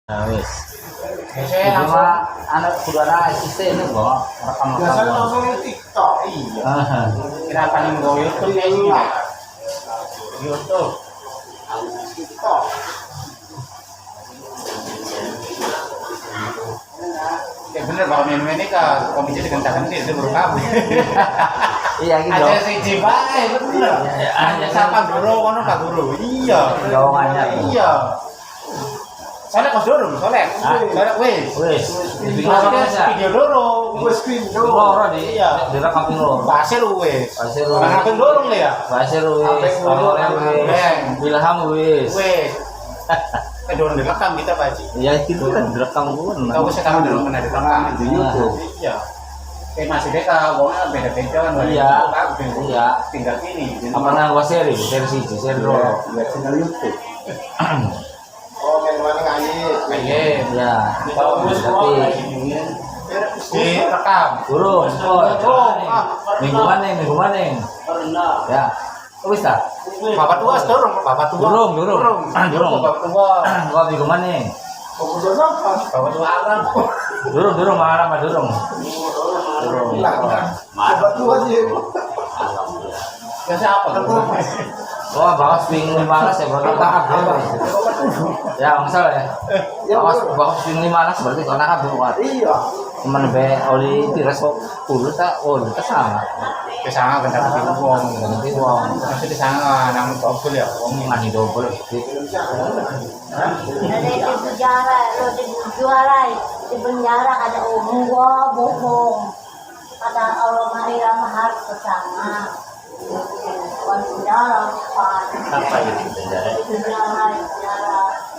Nah, wis. Saya Cuma anak saudara asisten itu kok rekam biasanya langsung di TikTok. Iya. Kenapa nih go YouTube kayaknya? YouTube. TikTok. Ya bener kalau main ini ke komisi dengan tangan itu baru kamu. Iya gitu. Ada si Cibai bener. Ada siapa guru kono Pak Guru. Iya. Jawabannya. Iya. Soalnya kos dorong, soalnya wes. Video dorong, wes screen dorong. Loro di direkam loro. Pasir wes. Pasir loro. Ngapain dorong ya? Pasir wis. Ilham wis. Wes. Dorong direkam kita Pak Haji. Ya gitu kan direkam pun. Tahu sekarang dorong mana direkam di YouTube. Iya. Masih beda, wongnya beda-beda kan. Iya. Tinggal ini. Apa nang seri seri loro. Channel YouTube. Oh, main mana ngaji? Ya. Tapi direkam. burung. Minggu mana? Ya. Wis ta? Bapak tua dorong, bapak tua. Durung. Bapak tua. Gua minggu mana? Bapak tua alam. Durung marah mah durung. Bapak tua sih. Ya siapa? Wah, bawas ping 15 ya berarti anak kabel. Ya, masalah ya. Bawas ping 15 berarti anak kabel kuat. Iya. Teman be oli tires kok kudu tak kita sama. Kesana kan dapat uang. Masih di sana nang double ya, uang Ngani double. Ada di penjara, lo di juara, di penjara ada gua bohong. Kata Allah Maria harus bersama. Penjara, Apa itu penjara?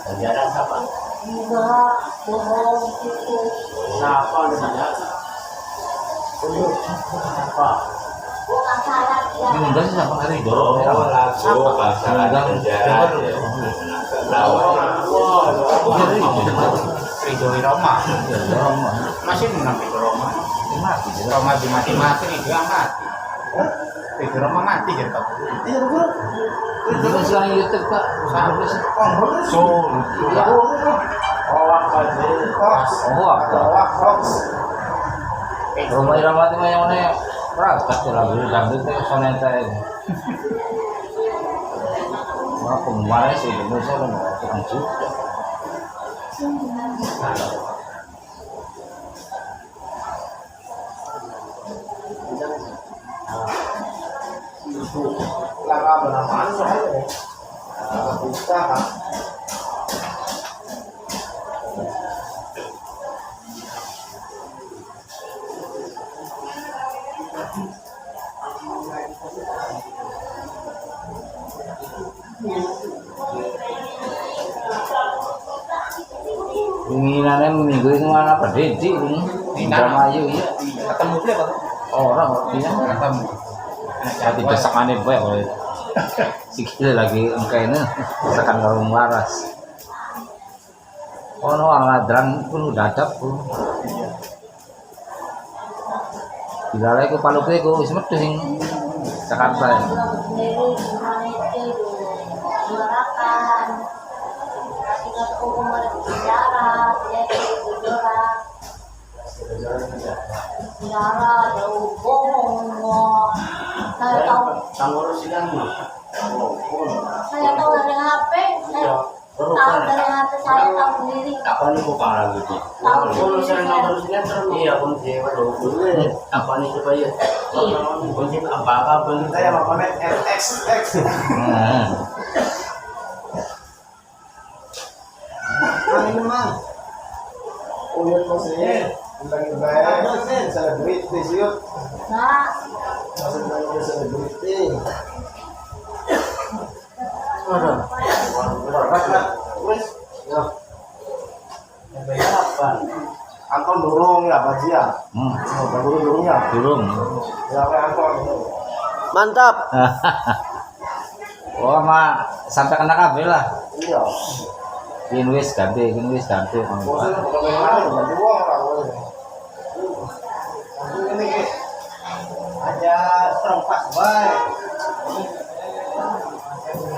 Penjara apa? enggak bohong itu. Siapa di penjara? Apa? Bukan saya ya. Ini enggak sih siapa hari dorong. lagu pasaran penjara Ridho Roma. Masih menang Ridho Roma. Mati. Roma mati Ridho mati. Ridho Roma mati jadi Pak. Iya betul. Itu kan sekarang YouTube Pak. Sampai sih. So, Rumah Irawati mah yang mana? Rakat tuh lagu dangdut itu soneta ini. Wah, kemarin sih Indonesia kan kurang juga. Inginannya minggu ini mana Pak Dedi ini? Drama ayu iya. ketemu dia Pak. Orang dia Ketemu. jadi desakannya baik kalau sikil lagi engkainya desakan kalau waras. Oh no, aladran pun udah ada pun. Tidak lagi ke Palu Keko, ismet tuh sing Jakarta ya. Sendiri gimana itu juarakan. Tinggal hukum ada di penjara, dia di penjara. Penjara jauh bohong. Saya tahu dari HP. Tahu dari HP saya tahu sendiri. apa nih bukan lagi sih kalau sering nonton sinetron iya pun sih baru apa nih supaya pun sih apa pun Saya mau komen XX. Nah, Ini mah. Uyut maksudnya. Tentang baik. Selebritis yuk. Nah, Maksudnya selebritis. Wes. Ya. Apa? Angkon dorong ya Pak Ji ya. Baru dorong ya. belum. Ya Pak Angkon. mantap Oh mah sampai kena kabel lah. Iya. Ini wis ganti. Bosnya bukan main main, ganti uang orang. Ini aja serempak baik.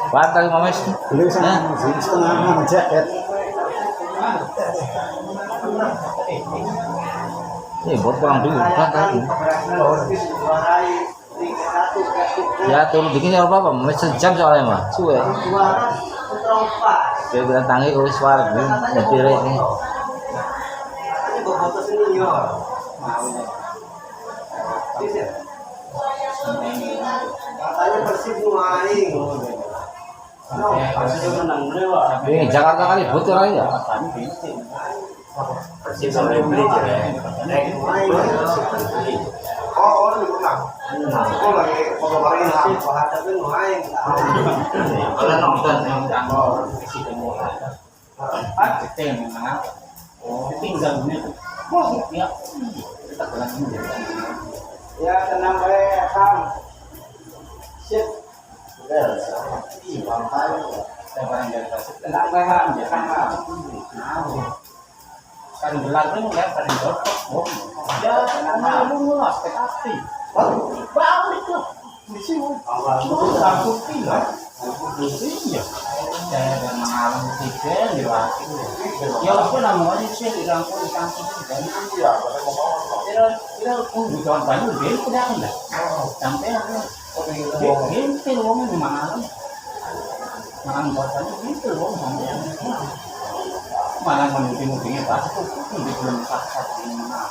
Pantai Mames. Beli sana, setengah jaket. Buat kurang dulu kan tadi. Ya turun dikit ya apa sejam soalnya mah suwe. Dia bilang tangi kalau suara gini nyetir ini. Katanya Persib main. Ini Jakarta kali butuh lagi ya. Persib sampai beli cerai. Oh, lu menang. Oh, lagi ngobrolin hal bahasa main. Kalau nonton yang Ya, tenang baik, Kang. Sip. Tenang baik, Kang. Kan gelar kan udah pada cocok, ya nama lu lah pasti. Balik tuh di sini. Aku pilih. Iya. Dan mengalami tiga di waktu. Ya apa namanya sih di kampung dan iya. Kira kebutuhan banyak dia tidak ada. Sampai gitu loh mengalami. Mengalami bahasanya gitu loh mana mungkin pas itu di belum satu ini mana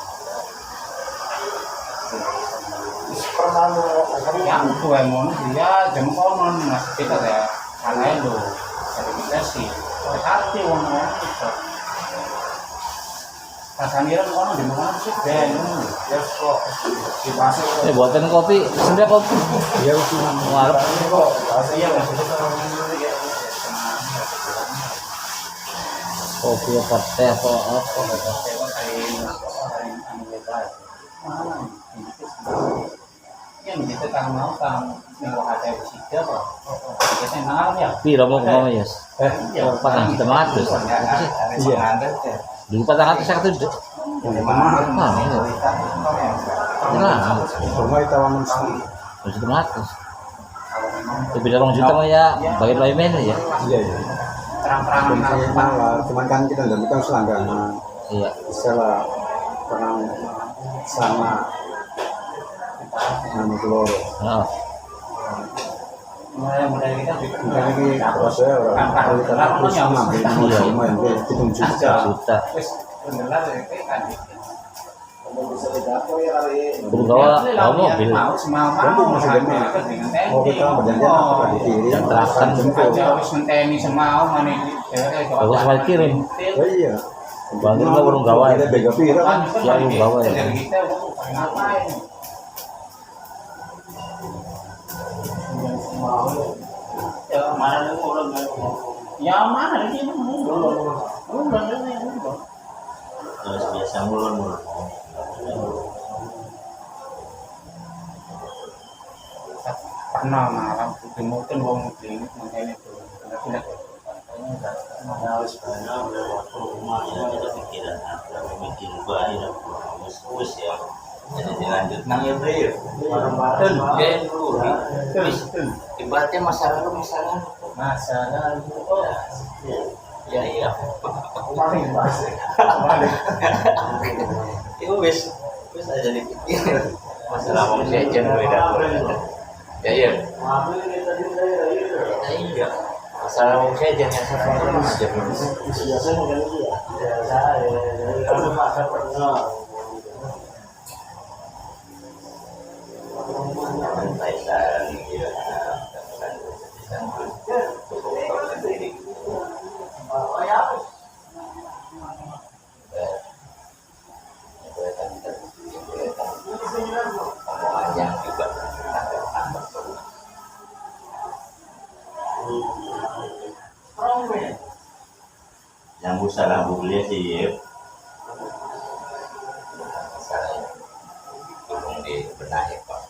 yang itu emang dia jempol mas kita ya karena itu sertifikasi tetapi orang itu rasanya orang di mana sih dan ya kok di pasar Buatan kopi, sendiri kopi. Ya cuma Ngarep. kok iya Kopi apa teh apa apa. yang kita kan mau kan yang ada di situ kok kita kenal ya Piro mau ngomong ya? Patang juta matus. iya Dulu patang ratus satu juta. Nah, ini. Nah, rumah itu awan juta matus. Lebih dari juta mah ya, bagi playman ya. iya iya terang-terang cuman kan kita nggak kan selangganan Iya. salah perang sama nama telur Nah, mulai kita mungkin lagi proses orang kalau kita terus ngambil Iya. lumayan deh hitung juta juta. wis beneran kan bisa didapat ya hari Kudu gawa mobil. mau semau masih gede mau kita berjanjian apa di kiri Terahkan jemput aja wis ngenteni semau mana Bagus banget kirim. oh iya Bagi mah urung gawa ya. kita bega pira kan Ya lu gawa ya. kita ngapain ya mana orang ya mana di sini terus biasa mulon. pernah malam mungkin wong ini makanya itu tidak Harus banyak waktu rumah ya kita pikiran apa bikin bayi wes ya. Jadi lanjut nang ya bro. Bareng-bareng ya dulu. Terus ibaratnya masalah masalah ya iya. paling bahas Itu wes aja dipikir masalah mau sejen beda. Ya iya. Iya. Masalah mau sejen yang sama aja terus. biasanya kan itu ya Biasa ya. Kalau masa pernah yang salah boleh sih ya. Salah belum dibenahi Pak.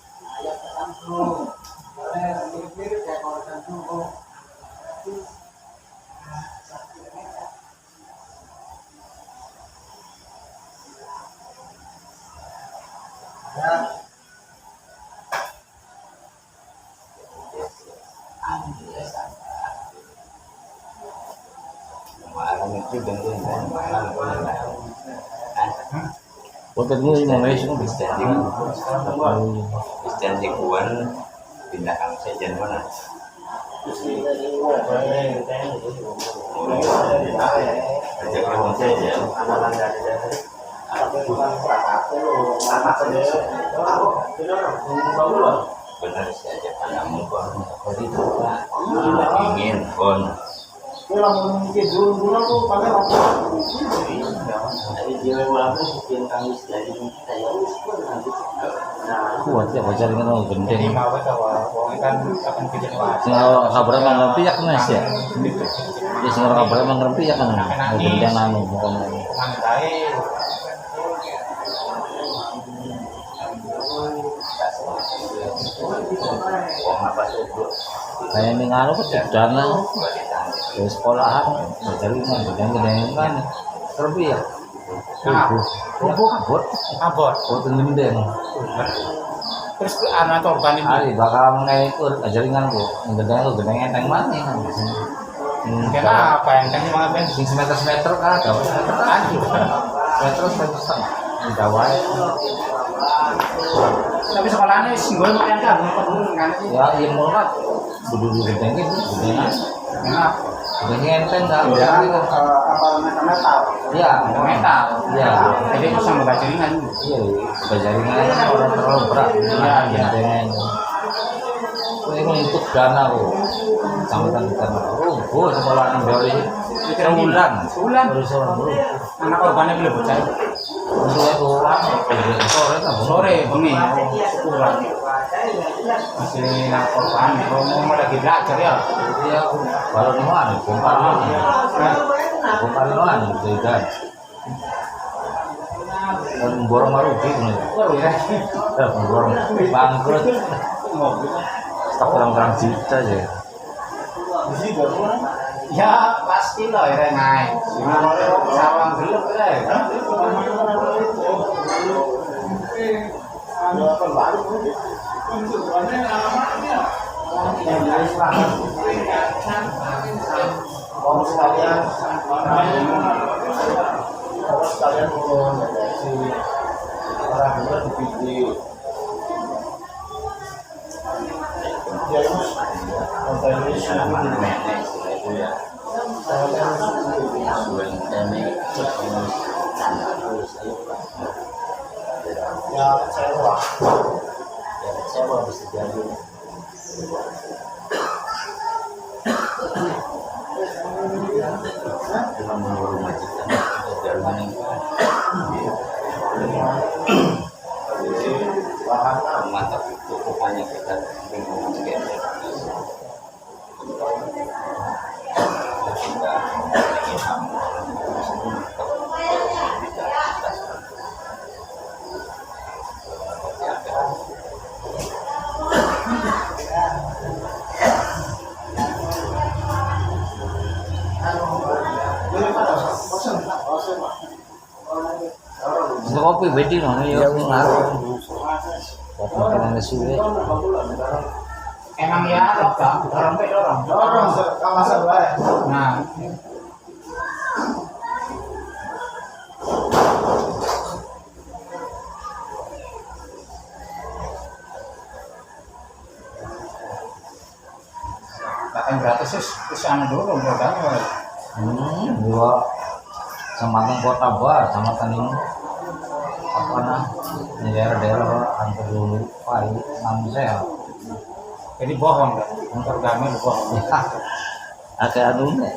Kemarin itu dengan Potongmu ngomongnya semua bisa. Kristen Lingkuan pindah kang sejen mana? Kerja kerja saja. Benar sih aja pandamu kon. Ingin kon. Dari jiwa walaupun sekian kami dari kita ya Kuat ya baca dengan orang gendeng. Ini mau kan akan kejadian. Sing orang kabar emang ngerti ya kan ya. Ya sing orang kabar emang ngerti ya kan. Gendeng anu bukan. Mangkai wong apa tuh? Kayak ning anu kok dana. Di sekolahan dari mana gendeng kan. Terlebih ya. Kabut. Kabut gendeng. terus anak korban ini Ali bakal ngikut jaringan ku. Gendeng ku gendeng enteng mana kan. kenapa yang kan cuma apa Sing semeter kan ada. anjir Meter setengah. Di Jawa. tapi sekolahnya singgol makan kan kan Ya iya mau kan. Budu gendeng itu gendeng. kenapa Gendeng enteng enggak biar itu. apa metal Iya, metal Iya. jadi itu sama baca ringan Iya, jaringan kan orang terlalu berat. Iya, iya. Gendeng. Ini untuk dana kok. Sambutan dana. Oh, sekolah dari sebulan. Baru sebulan dulu. anak korbannya belum bocah Untuk itu sore kan. sore bengi syukuran masih anak korban kalau mau lagi belajar ya Iya, kalau di mana? Bongkar mana? Bongkar mana? Jadi kan. Dan borong marugi nih. baru ya Borong bangkrut. Stok terang juta aja. ya pasti lah ya naik sawang belum ya Om sekalian turun si orang bener di video. Ya itu konten ini Salaman nenek istilah itu ya. Suwen nenek ya kecewa. ya kecewa bisa jadi. Cuma menurut majikan jalan yang mantap itu rupanya kita bingung juga. Kita ingin Itu kopi bedi no, ya ngaruh. Buat makanan suwe. emang ya dorong Dorong kawasan baik. nah bahkan gratis terus anu dulu berapa Dua Sampang Kota Bar, sama ini apa nah di daerah-daerah hampir dulu Pai, namun saya jadi bohong kan programnya bohong ya agak anu nih,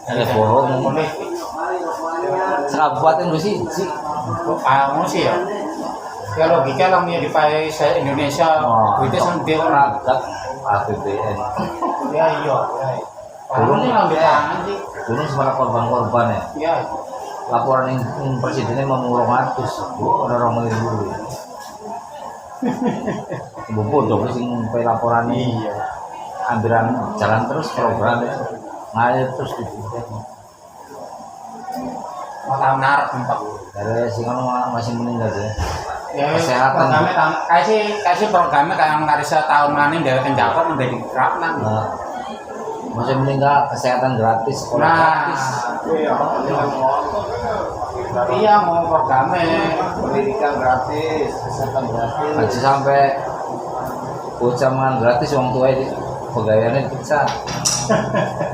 agak bohong. politik Sekabupaten lu sih, kamu sih ya ya logika lah punya di se Indonesia itu sama dia orang ragat APBN. ya iya Turun ini yang di tangan sih Dulu sebenarnya korban-korban ya. ya Laporan yang presidennya mau 200, orang dulu. Bodoh sing pe laporan iya ambilan jalan terus program ngalir terus gitu. mau tahu narik tempat Dari sing masih meninggal ya. ya Kesehatan. programnya kasih programnya kayak menarik setahun mana dari penjabat menjadi kerap nang Nah, masih meninggal kesehatan gratis, sekolah gratis. nah Iya mau programnya pendidikan gratis, kesehatan gratis. Haji sampai bocah mangan gratis wong tua itu pegawaiannya bisa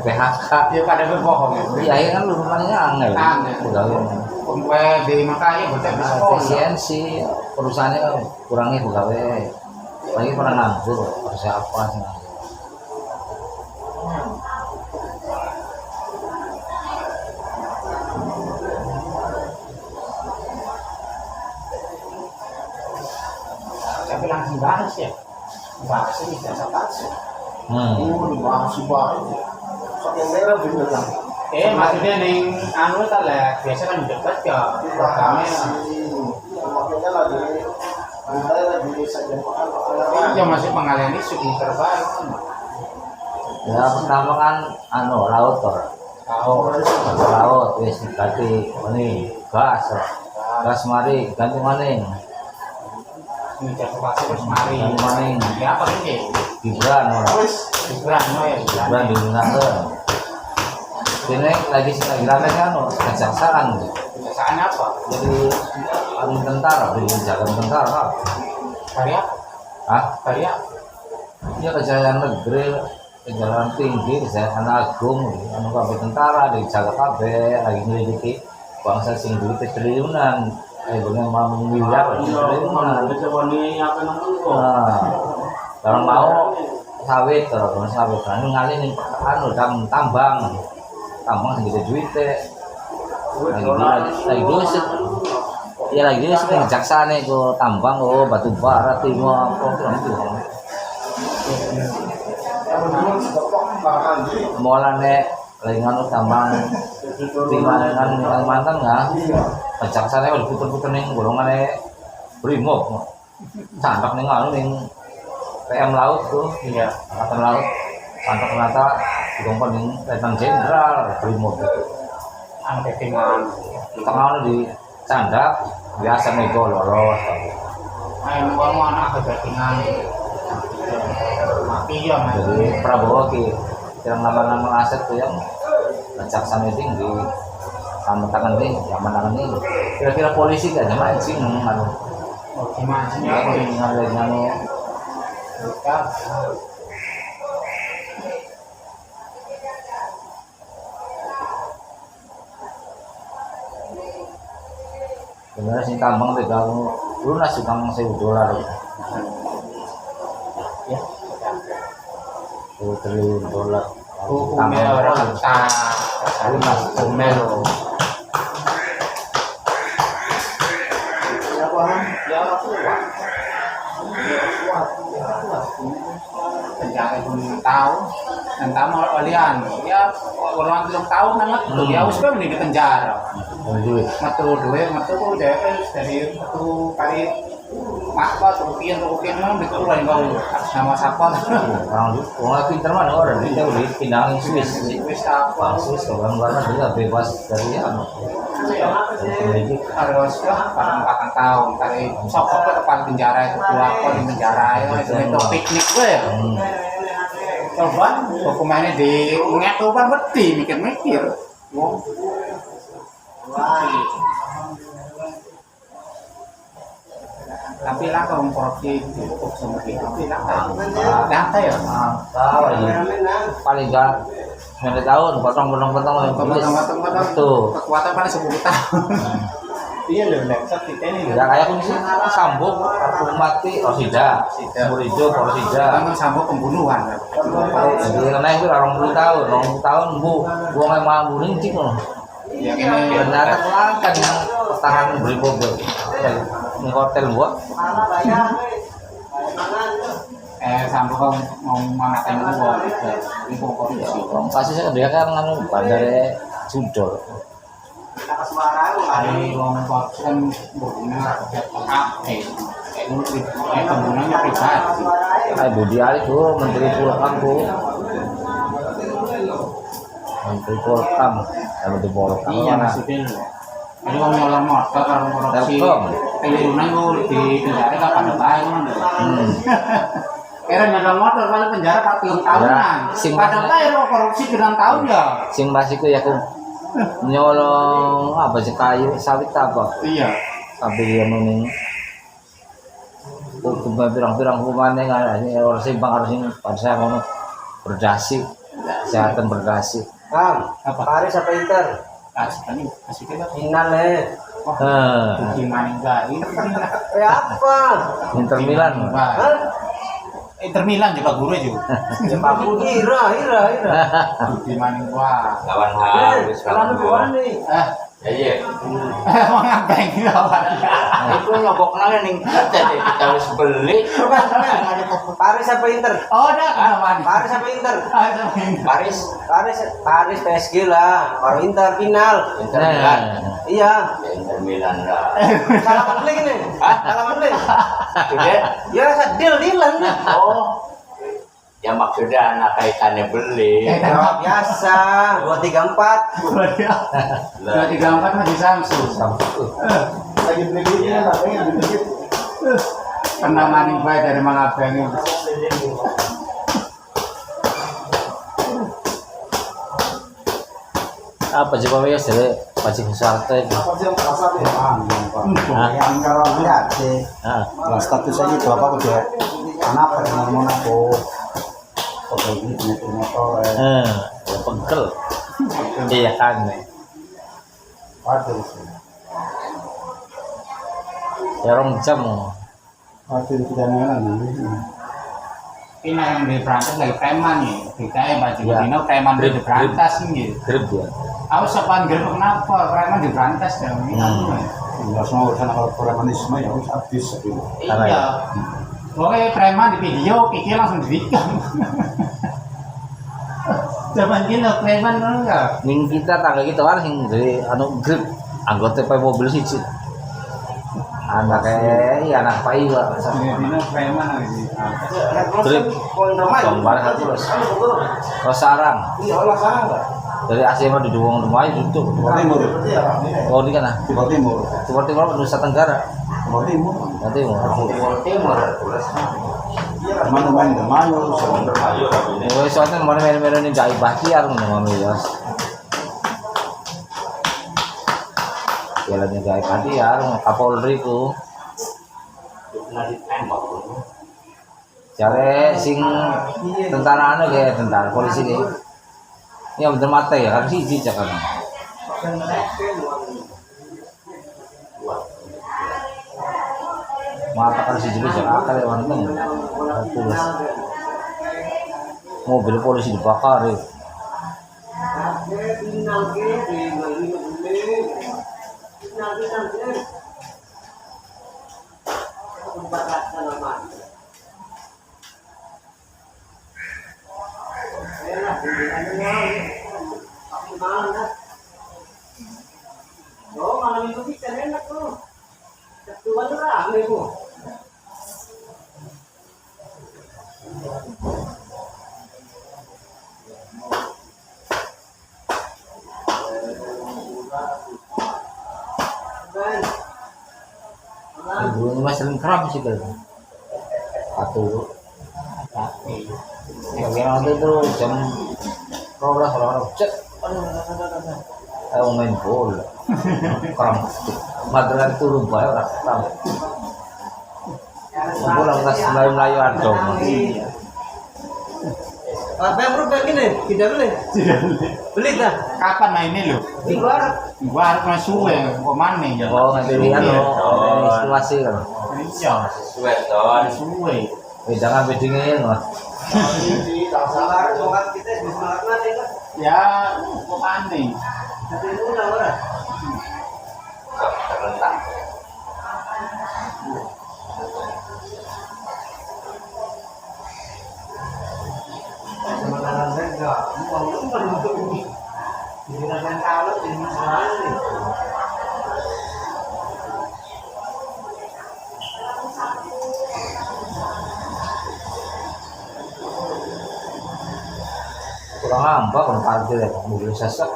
PHK. Ya pada berbohong ya. Iya ya kan rumahnya angel. Angel. Pegawai. Pembuat di makanya bocah di sekolah. Efisiensi perusahaannya kan kurangnya pegawai. Lagi pernah nganggur harus apa sih nganggur. Tapi langsung bahas ya. Bahas ini jasa palsu. Dibahas banget. Yang merah bener lah. Maksudnya neng anu tak lah biasa kan dekat ya programnya. Makanya lagi saja. Iya masih mengalami suku terbaik. Ya pertama kan anu laut toh. Laut wis ganti ini gas mari ganti maning. Ini jasa palsu terus mari. Ganti maning. Ya apa ini? Gibran ora. Gibran ya. Gibran diundangkeun. Ini lagi rame kan kejaksaan. Kejaksaan apa? Jadi anu tentara, jaga tentara. Karya? Hah? Karya? Ya kejayaan negeri, kejayaan tinggi, kejayaan agung, anu kabeh tentara dijaga kabeh, lagi nyelidiki bangsa sing duit triliunan, dengan mau miliar triliunan. Nah, kalau mau sawit terus sawit kan ngalih ning anu tambang segitu duitnya lagi dosen ya lagi dosen yang jaksa nih ke tambang batu bara timo apa gitu mulane lagi nganu tambang timangan mantan nggak kejaksaan udah puter-puter nih golongannya brimob candak nih nganu nih PM laut tuh Iya. angkatan laut santak ternyata dikompon ning Letnan Jenderal brimob itu Angketingan. tengah di candak biasa nego lolos Ayo ngomong anak kejatingan. Mati ya mas. jadi Prabowo ki yang nama-nama aset tuh yang kejaksaan tinggi sama tangan nih zaman ini kira-kira polisi gak ada mancing anu Gimana ya ini? nganu sebenarnya sing tambang tuh kamu lunas utang $1.000 Ya. $1 triliun Hukumnya orang tak. lunas Melo. Ya kuat. Penjara pun tahu, dan tahu olian. Ya orang belum tahu banget. Dia harus kan di penjara. duit Matu duit, matu kok udah dari satu kali apa rupiah memang betul lah kau sama siapa orang pinter mana orang dia udah pindahin Swiss wis apa Swiss orang luar dia bebas dari anu dari harus pada 4 tahun kali sokok ke depan penjara itu keluar di penjara itu piknik gue coba hukumannya di ngetoban beti mikir-mikir tapi lah kalau korupsi cukup sama kita tapi langka ya tahu lagi paling gak 9 tahun potong tuh kekuatan paling 10 tahun iya loh leksat kita ini ya kayak kunci sambung kartu mati Rosida Murijo Rosida kan sambung pembunuhan jadi karena itu 20 tahun bu gua nggak mau bunuh loh ya ini ternyata kelangkan yang pertahanan brimob di hotel gua sambung kan mau mengatakan itu bahwa ini korupsi pasti dia kan nganu bandara Judol hari orang korupsi kan berguna penggunanya pribadi Budi Ali tuh Menteri Polhukam tuh Menteri Polhukam Menteri Polhukam iya maksudnya jadi kalau nyolong motor kalau korupsi triliunan gue di penjara gak pada baik kira nyolong motor kalau penjara 40 tahunan sing pada baik korupsi 9 tahun ya sing mas itu ya aku nyolong apa sih kayu sawit apa Iya. tapi yang ini hukum pirang-pirang hukumannya nggak ini orang simpang harus ini pada saya mau berdasi kesehatan berdasi Apa? Paris apa Inter? Kasih kita. Final Gimana enggak? apa? Inter Milan Inter Milan juga guru juga. Ya Papu Ira. Gimana gua? Lawan harus Kalau gua nih. Ya iya. Emang ngapain lawan? Itu nyobok nang ning kita harus beli. Paris apa Inter? Oh, ada aman. Paris apa Inter? Paris Paris PSG lah. Baru Inter final. Inter Milan. Iya. Ya, Inter Milan lah. Salah beli ini. Salah beli. Sudah. Ya deal-dealan. Oh. Ya maksudnya anak kaitannya beli. Ya biasa. 234. Dua tiga empat masih Samsung. Lagi beli duitnya lah. Pernah maning baik dari Mang Abang ini. apa sih pak ya sih pacing sate Apa sih yang perasaan ya? Hah? Yang kalau lihat sih, ah nah, statusnya itu apa udah kenapa dengan Monaco? Oke ini punya motor, ya pegel iya kan waduh sih, ya 2 jam waduh itu jangan Ini yang di Berantas lagi preman nih. Kita baju Ya. Dino preman di Berantas nih. grip ya Aku sepan grip kenapa preman di Berantas ya? nggak semua urusan kalau premanisme ya harus habis gitu. Karena Iya. Pokoknya preman di video, pikir langsung direkam. Zaman gini preman enggak. ning kita tangga kita kan sing dari anu grip anggota pe mobil siji anaknya iya anak pai pak Dino preman lagi. grip gambar satu terus sarang Iya, Allah sarang enggak? dari AC mah di duwong rumah duduk Timur Timur, oh di kan Timur Timur, seperti mana Nusa Tenggara Timur Timur, nanti mau Timur. teman-teman Demayu, oh soalnya mana mana ini gak bakiar mami ya jalannya gak bakiar Kapolri ku Pernah ditembak. cari sing tentara anu kayak tentara polisi nih ini bener mata ya kan sih jangan mata kan sih juga jangan akal ya wanita tulis mobil polisi dibakar ya Oh, malam itu bisa enak tuh. Ketua tuh rame bu. dulu mas sering kram sih kan satu ya kira itu jam 12 orang cek ayo main bola kram material turun bae ora kram bola nggak melayu adong Apa yang berubah gini? Tidak beli. Beli dah. Kapan mainnya lo? Di luar. Gua harus masuk ya, kok mana ya? oh nanti lihat lo situasi kan Iya, Sweaton. suwe. jangan bedingin mas Di Salar, sholat kita di sholat nanti kan. Ya, kok mana? Tapi itu udah orang. Terletak. Sementara saya enggak. Mau kan untuk ini. Digunakan kalau di sholat ini. kurang ambak kan parkir ya mobil sesek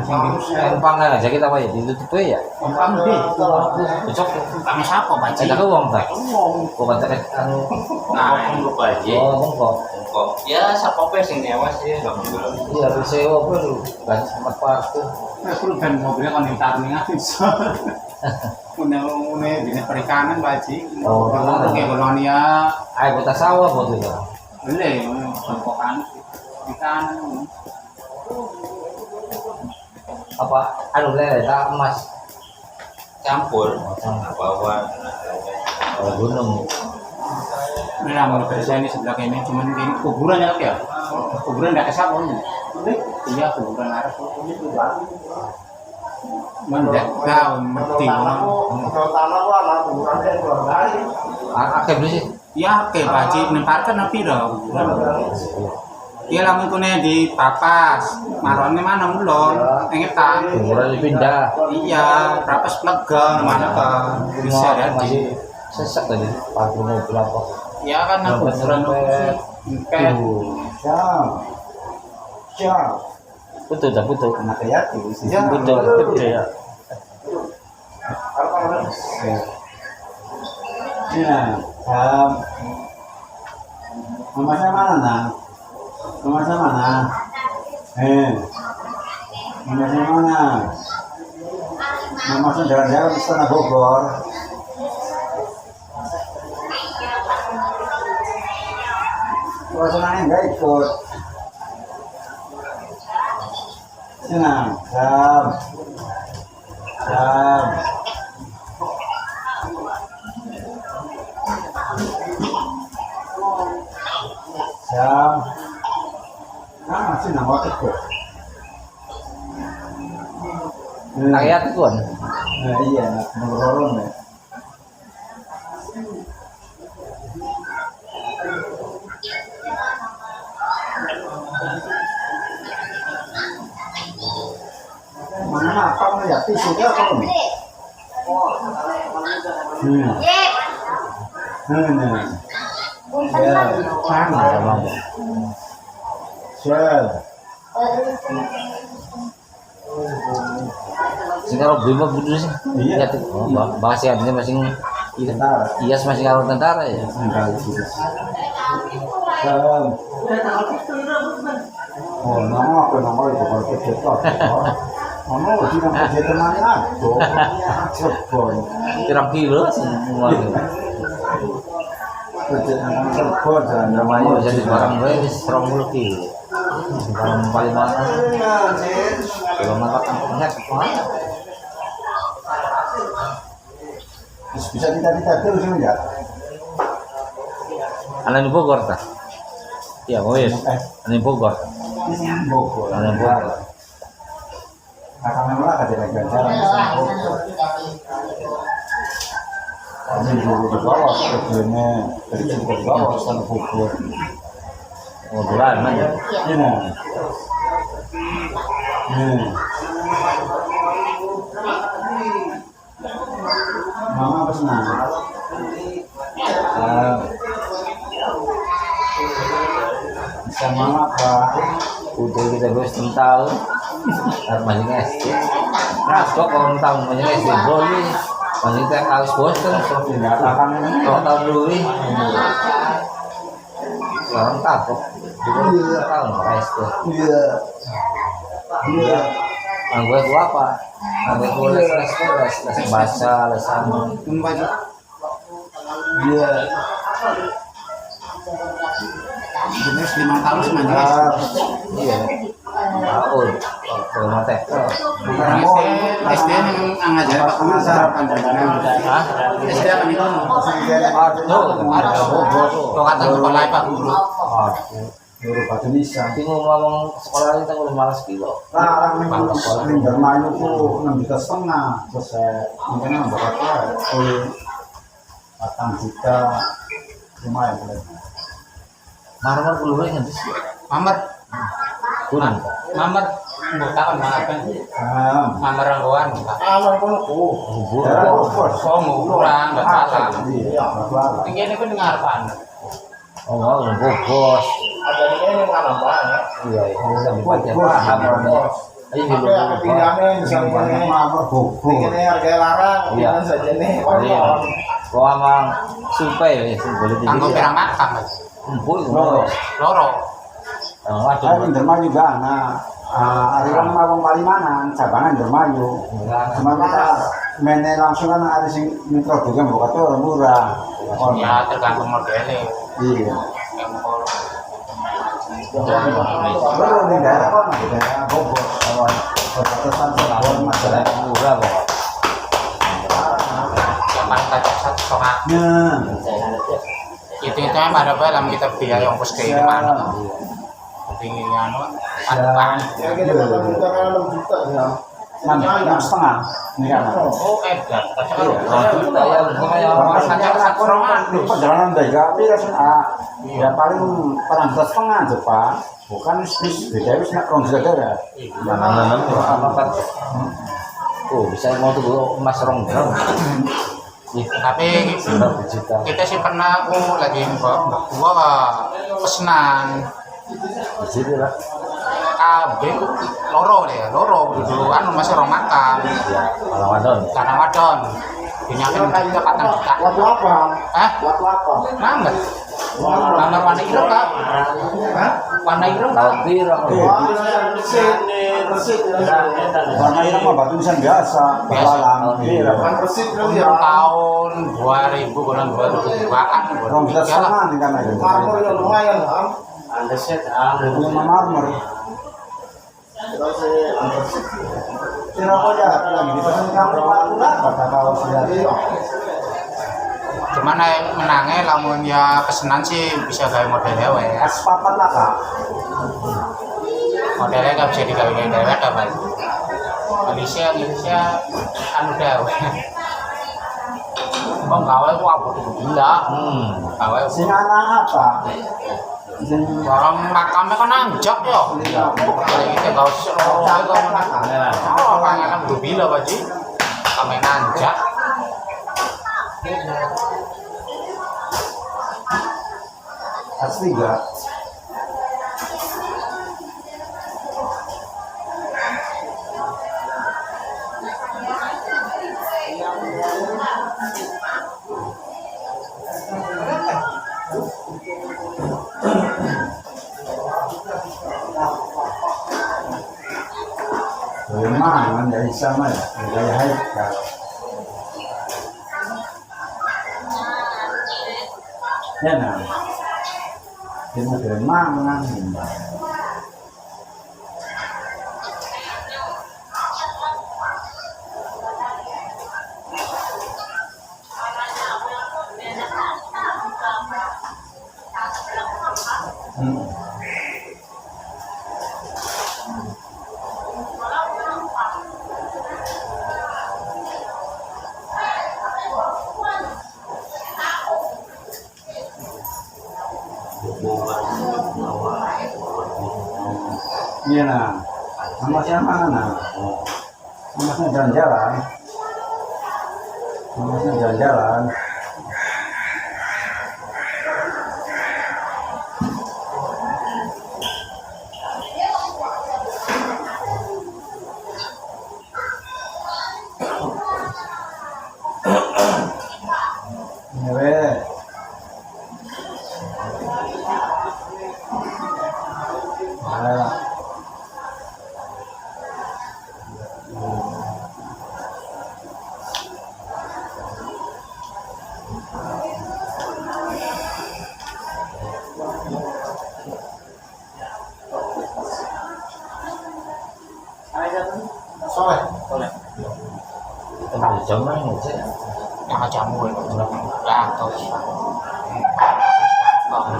Sing empang aja kita apa ya ditutup ya Kompang deh. cocok Kami siapa baca? ada ke uang tak Wong. kok baca anu Nah, ini lupa aja. oh kok kok ya sapope sing nyewa sih gak mungkin. Iya, sewa pun gak sempat parkir. Nah, perlu ben mobilnya kan yang taruh nih bisa. Punya bisnis perikanan Pak Haji. Oh, Kalau kayak kolonia, Ayo kita sawah buat itu. boleh, pokoknya perikanan. Apa? Anu lele, tak emas. Campur bawah Gunung. Memang saya ini sebelah ini cuman ini kuburan ya, kuburan tidak kesap pokoknya. Iya kuburan Arab. Mendak tahu mesti orang. Akeh beli sih. Ya ke Haji menempatkan api dah kuburan. Iya lamun kune di papas, marone mana mulon, engetan. Kuburan dipindah. Iya, papas plega mana ke bisa ya. Masih sesek tadi. Parkir mobil apa? Ya kan kuburan impet. Siap. Betul, tak betul. Anak yatim. Betul, betul ya. Ya, Mamasnya mana, Nang? Mamasnya mana? Mamasnya mana? Mamasnya jalan-jalan ke Istana Bogor. Suasananya enggak ikut. Senang, Sam. Sam. Masih nama itu. Rakyat itu kan. Nah, iya, menurun ya. Mana apa ya tisu dia apa nih? Ya, Sama sama. siap. Sing karo Bima butuh sih. Iya. Iya tuh. Bahas ya masing Bentar. iya masing karo tentara ya. Enggak gitu. Sam. Oh, nama itu kalau kecetot. Ono di nang kejetan aduh. Sebon. Pirang kilo semua. Kejetan sebon dan Namanya jadi barang gue wis 20 kilo. Barang paling mana? Kalau mangkat kampungnya kemana? bisa kita terus ya. Anak di Bogor tak? Iya, oh yes. Anak di Bogor. Bogor. Anak di Bogor. Akan malah ada jalan kami dulu di bawah sebelumnya dari Bogor ke bawah sana Bogor. Oh, bulan mana? Ini. Mama pesan. Bisa mama Pak. Udah kita gue 10 tahun. Masih SD. Nah, kok kalau tahun masih SD boleh. Masih kita harus Boston. Kalau tahun dulu ini. Sekarang takut. Juga tahun SD. Iya. Iya. Gue tua apa? Gue tua les baca, les anu. Iya. Jenis 5 tahun semuanya. Iya. Tahun. Kalau mati. Orang SD yang ngajar Pak Pengajar pandangan. Hah? SD apa nih kan? Aduh, ada Bogor tuh. Kau kata sekolah Pak Guru. Aduh. Guru bahasa Indonesia. Tinggal ngomong sekolah kita udah malas kilo. Larang nih Jerman itu 6,5 juta selesai. Mungkin yang berapa? 4 juta lumayan boleh. Marmar keluar nggak sih? Mamar, Kuning. mamar, nggak tahu mana kan? Mamar rangkuan. Bubur. Oh, ngukurang, nggak salah. Iya, berapa? Tinggi ini kan dengar apa? Oh, mau bogos. Iya, iya. Buat ya paham. Ayo dulu. Iya. Iya. Kau amang supai ya, boleh Tanggung dibilang. pirang makam. Empuk itu. Loro. Waduh. Saya Indramayu juga, nah Ariran Mawang Palimanan, cabangan Indramayu. Cuma kita mainnya langsung kan ada sing mikro juga buka tuh murah. Ya tergantung modelnya. Iya. Yang mau Baru di daerah kok, di daerah Bogor, perbatasan Bogor, masalah. Murah kok. yang paling tajam 1,5. Nah, Itu emang ada dalam kita biaya ongkos kiriman. Jadi anu ada Ya kita dapat juta kan 6 juta ya. 6,5 ini kan. oh edan. Kita ya Rasanya Di perjalanan dari Gapi ya paling perang setengah aja Pak, bukan beda wis nak rong juta ya. nanam apa kan. Oh, bisa mau tuh emas rong gram. Tapi Berapa juta? kita sih pernah aku lagi gua pesanan Di situ lah. KB loro dulu anu masih orang makam Ya, Ramadan. karena wadon dinyakin kita patang juta Waktu apa? Waktu apa? nambah lamar warna ireng kak warna ireng kak Kalau pirang. Wah, resit ya. Warna ini mah batu nisan biasa, bakalan. Iya. Kan resit dong ya. tahun 2000 bulan 2002an Rong juta setengah nih kan aja. Marmor ya lumayan kan. Rumah marmer. Terus resit. Kira-kira lagi di pesan kamu lah, kata kau sudah. cuman menangnya lamun ya pesenan sih bisa gawe modelnya wae S4 lah kak. modelnya nggak bisa digawe dewek apa Malaysia anu dawe kok gawe ku apa tuh gila gawe Sing anak apa? Sing orang makamnya kan nanjak ya kita gak usah oh panganan berbila Pak Ji kami nanjak asli gak? Memang dari sama ya, dari Haikal. Ya nah, kita memang menang. Iya nah, sama siapa nah? Sama jalan-jalan. Sama jalan-jalan. Ngewe. Ayo. Soleh. Kita jam main aja. yang jamu itu lah atau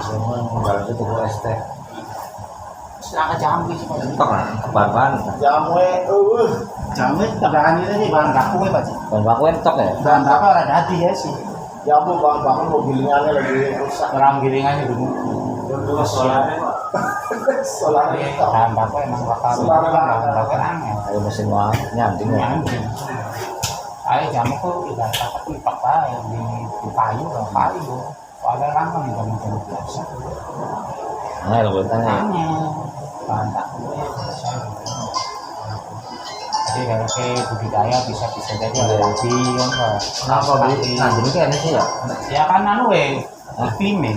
Semua kalau itu tuh ST. selangkah jamu sih Entok lah, kebaran. Jamu Jamu tabakan ini nih bahan baku ya Pak Ji. Dan baku entok ya. Bahan baku ada hati ya sih. jamu bang mobilnya lagi rusak. orang giringannya dulu Soalnya bahan baku emang bakal bahan baku aneh Ayo mesin mah nyanding ya. nyambung ayo jamu tuh tidak tapi pakai di kayu kalau kayu soalnya lama nih jamu biasa Nah, lo tanya. bahan baku jadi kalau ke budidaya bisa jadi ada lagi kan Kenapa beli? Nah, jadi kayak ini sih ya. ya kan anu iklim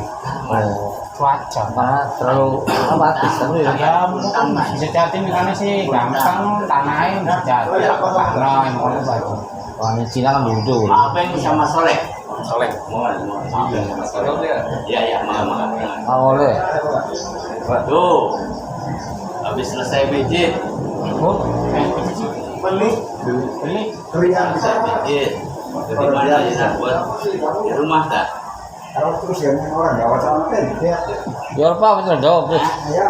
Oh, cuaca. Karena terlalu apatis tapi Ya mungkin bisa jadi makanya sih gampang tanahnya bisa jadi tanah yang kalau baju. orang di Cina kan dulu. Apa yang sama Soleh? Soleh. Iya, ya, mama. Oleh. Waduh. Habis selesai pijit. Oh, Beli beli. krian bisa. Pijit. Dari mana ya buat di rumah tak? Kalau terus yang orang Jawa sama kan dia Ya apa betul jawab terus. ya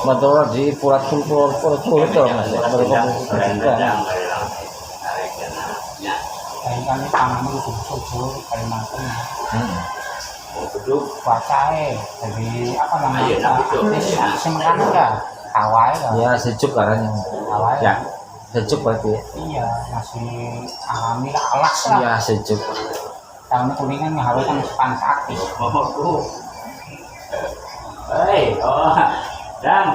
Betul di purat-purat itu mas. Rendang. Kayak kami tangan itu susu Kalimantan. Beduk. Cuacanya jadi apa namanya? Ayo, nak beduk. Semekan enggak? Hawaii lah. Ya sejuk karena. Hawaii. Ya sejuk berarti. Iya, masih alami lah, alas lah. Ya sejuk. Tahun kuningan Hawaii kan masih panas aktif. Oh, hei, oh, dan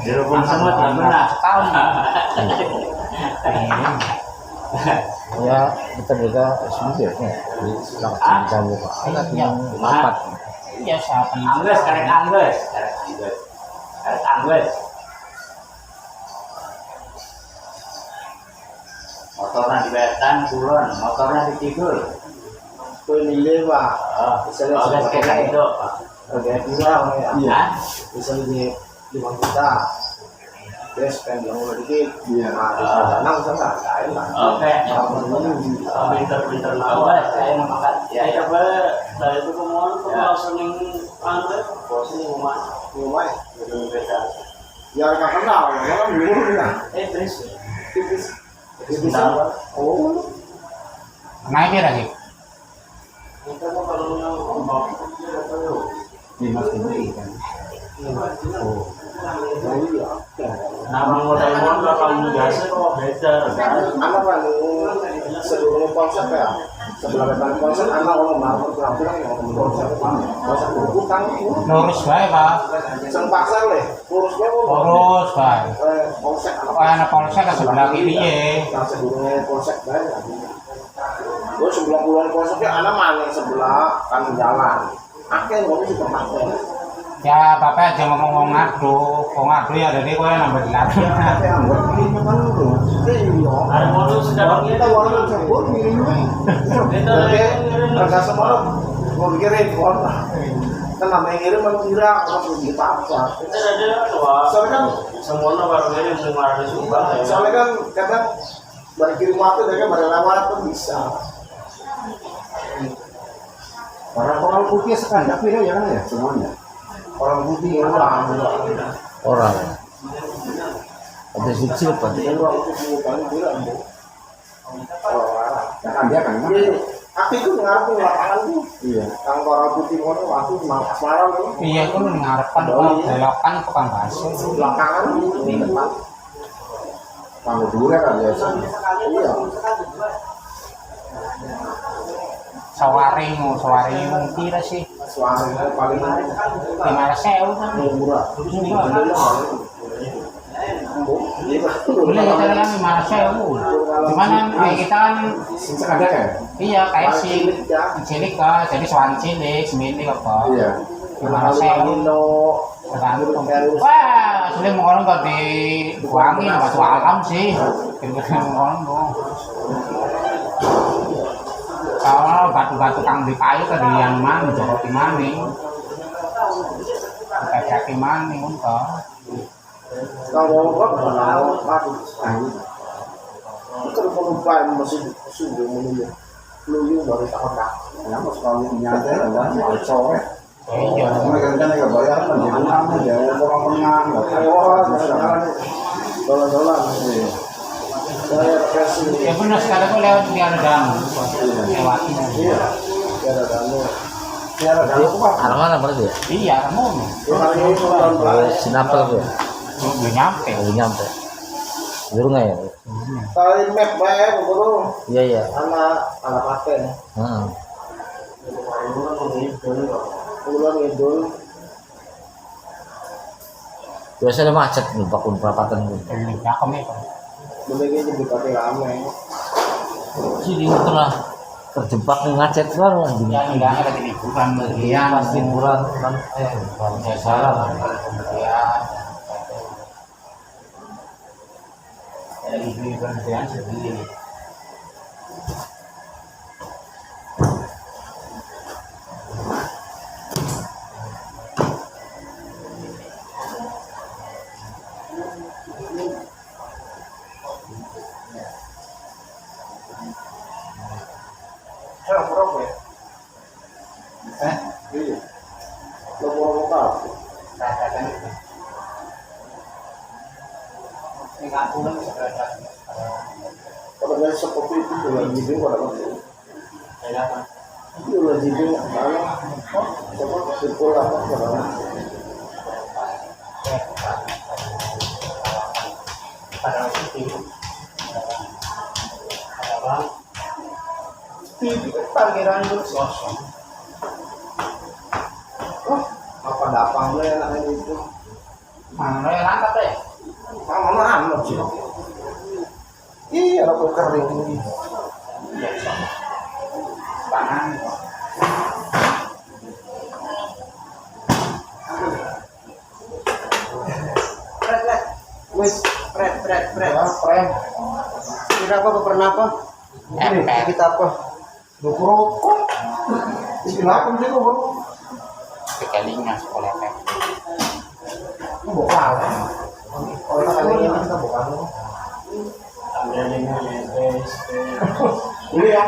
di rukun semut yang benar. Tahun. Ya kita juga sedikit ya. Di langsung jamu pak. Iya. Empat. Iya, siapa nih? Angles, karek angles. Motornya di wetan, kulon, motornya di kidul. Penilai pak. Oh, Misalnya kayak itu. harga kurang ya. Iya. Misalnya di 5 juta. Dia spend yang mulai dikit. Iya. Nah, dana misalnya lain lah. Oke. Pinter-pinter lawas, saya makan. Ya, ya, Saya itu kemauan tuh Ya. langsung yang anu bosan yang rumah Rumah ya. beda. Ya nggak kenal, ya kan dulu ya. Terus Tipis. Bisa. Oh. Naik ya lagi. kita mau kalau ngomong Dimas ini kan. Nah iya. nama model belakang biasa kok beda. Anak kan sebelum konsep ya. Sebelah depan konsep anak kalau mau pulang ya konsep konsep utang Lurus baik pak. sang pasar leh kurusnya Lurus baik. konsep Oh, anak polsek ke sebelah kiri ya. yang sebelumnya konsep banyak. Gue sebelum bulan konsepnya anak mana sebelah kan jalan. Akhirnya gue juga pakai. Ya bapak aja ngomong ngadu ya dari gue nambah dilatih. Tapi anggap ini kan dulu. Iya. Ada modus sekarang Kita warna sebut miringnya. Jadi harga semua mau kirim kota. Kan namanya ngirim mengira orang kita apa. kita ada dua. Soalnya kan Semuanya baru ini mau ada sumbang ya. soalnya kan kadang dari kirim waktu mereka pada lewat pun bisa. Orang putih sekarang tapi ya kan ya semuanya. Orang putih orang Orang. Ada kecil pak. kan orang putih paling bilang bu. Ya kan dia kan. Jadi aku itu ngarep lapangan tuh. Iya. Kang orang putih ngono waktu Semarang tuh. Iya itu ngarepkan belokan tukang bakso. Belakangan di depan. Tanggal dua kan ya. Iya. Sawaring kira sih Suaranya paling 5.000 kan. murah. Beli kita kan 5.000. Cuman kayak kita kan Ada kan? iya kayak si cilik kan jadi suan cilik semilik apa. Iya. 5.000. Tergantung. Wah, sudah mau orang nggak dibuangin batu alam sih. Kira-kira orang dong. Kalau batu-batu kang di kayu ke yang mana, Joko Timani, kayak Timani untuk. Kalau kalau kan lupa masih sudah menunggu luyung baru tahun dah. Ya mas kalau nyata ya kan mau sore. Iya. Mereka kan nggak bayar kan di mana ya orang menang. Dolan-dolan. Saya kasih. Ya benar sekali kok lewat di Ardang, lewatnya. Iya. Ada dano. Ya ada Di arah mana berarti ya? Iya, kamu Hari ini nonton. Sinapel tuh ya? belum nyampe. Lagi nyampe. Dulu nggak ya? Kali map bae bro. Iya iya. Anak paten. Heeh. Ulang ngidul. Biasanya macet nih bakun perapatan tuh. Ya kami itu. Boleh gitu dipakai rame. Jadi pernah terjebak ngacet kan Ya enggak ada liburan bagian pas liburan kan bukan saya salah kemudian ada liburan bagian sendiri. Saya kurang ya. Iya. Lo mau Katakan enggak pulang sebenarnya. kalau nggak seperti itu ulah jibe pada waktu Saya itu ulah jibe malah coba kumpul apa pada waktu pada waktu itu adalah itu parkiran itu kosong. Oh, apa dapang lo yang itu? mana yang angkat ya? Mana sih? Iya, aku kering ini. Tangan. Wis, pret. Keren. Kira apa pernah apa? Emper. Kita apa? Duku rokok. Silakan juga, Bro. Sekalinya sekolah kan. Bukan. Kalau kali ini kita bukan. Ini ya.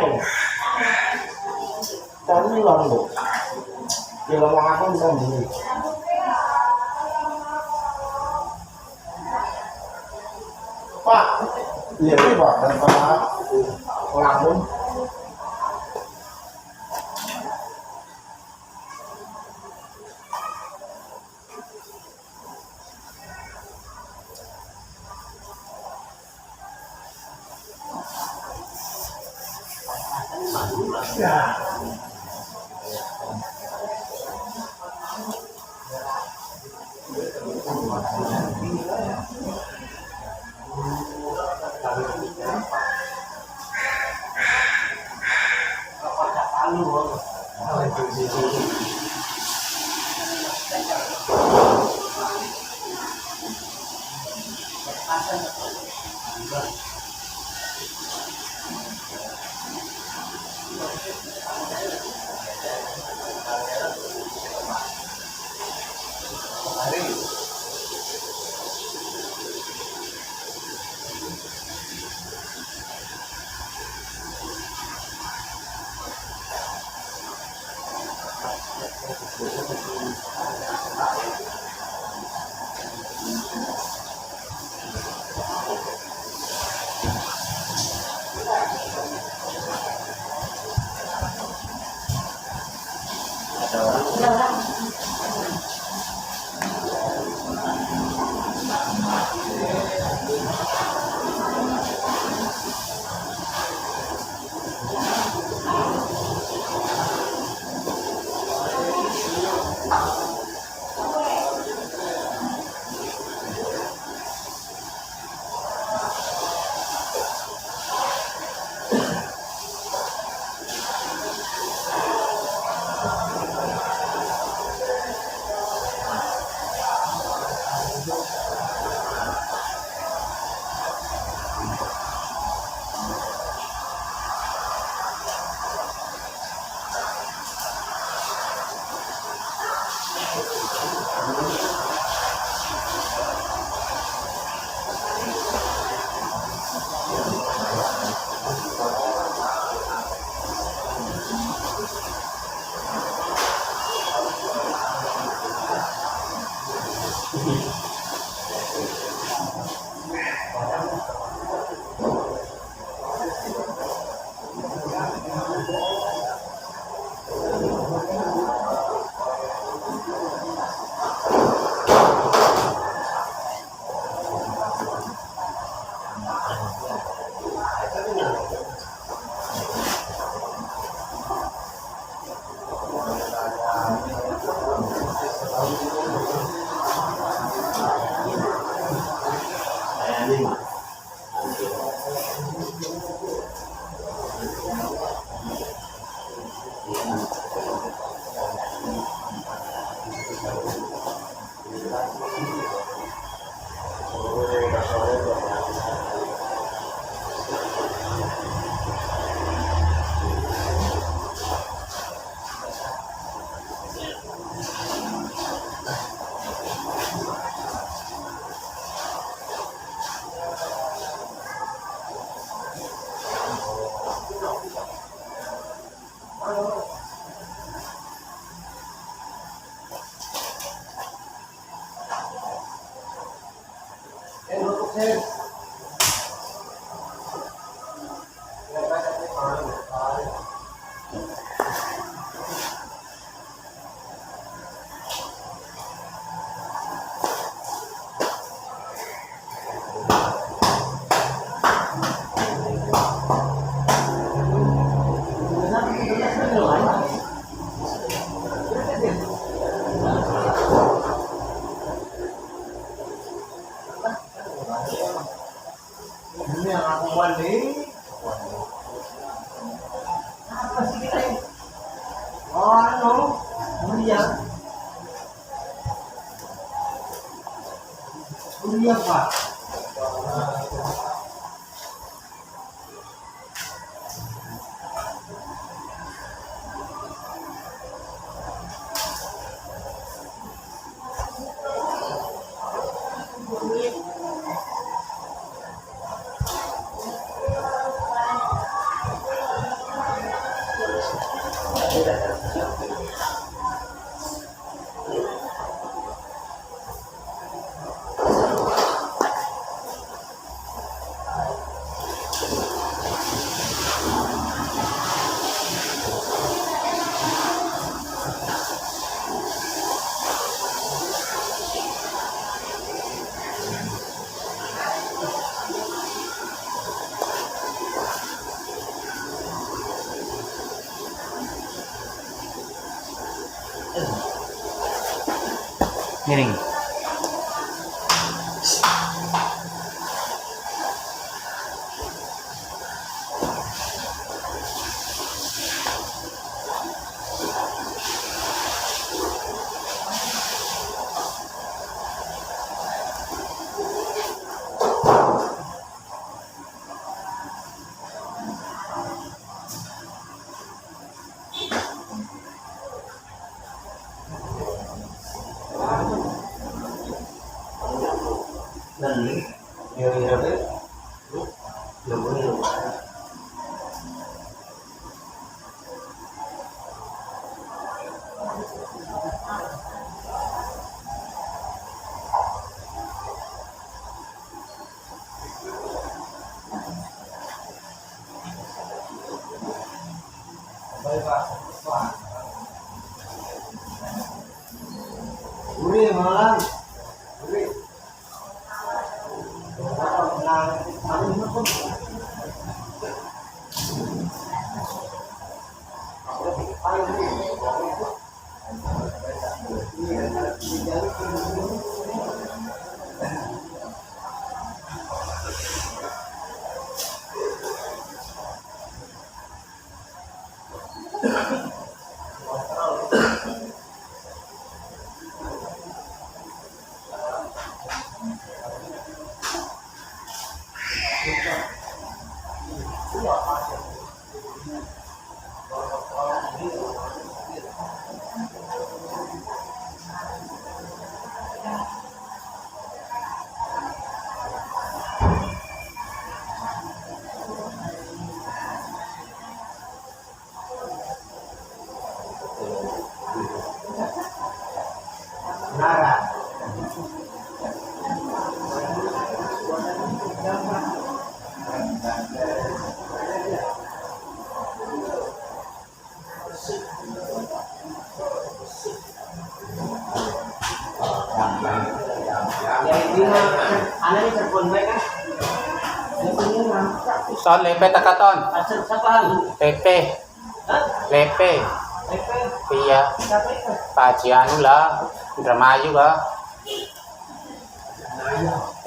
Kami lang do. Kalau mau aku bisa jadi. Pak, iya ini Pak, dan Pak Lamun. Ya. Ini yang aku balik. Apa sih kita? Oh, anu, kuliah. Kuliah Pak. Miring. Uri malam. Uri. Nara. Ton lepe takaton. Lepe. Lepe. Iya. Paji anu lah. Dramayu ka.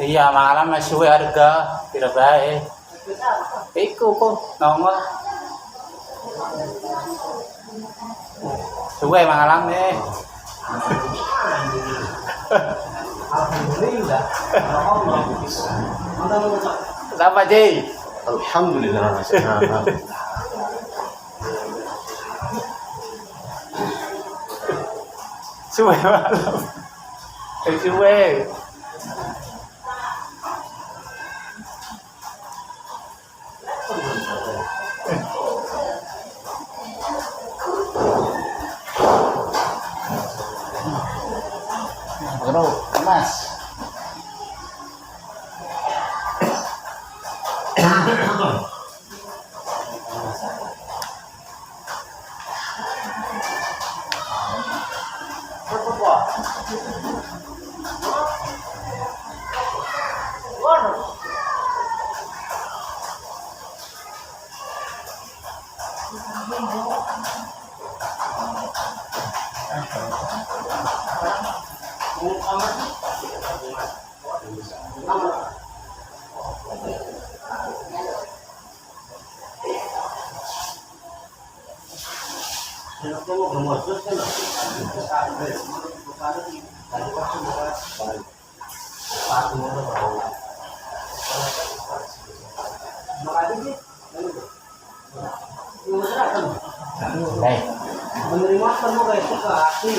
Iya, malam masih harga tidak baik. Iku kok nongol. Suwe malam nih. Alhamdulillah. Kenapa, Ji? Alhamdulillah. Suwe malam. Suwe. Bro, Mas. Baik. Menerima kamu kayak itu ke hati.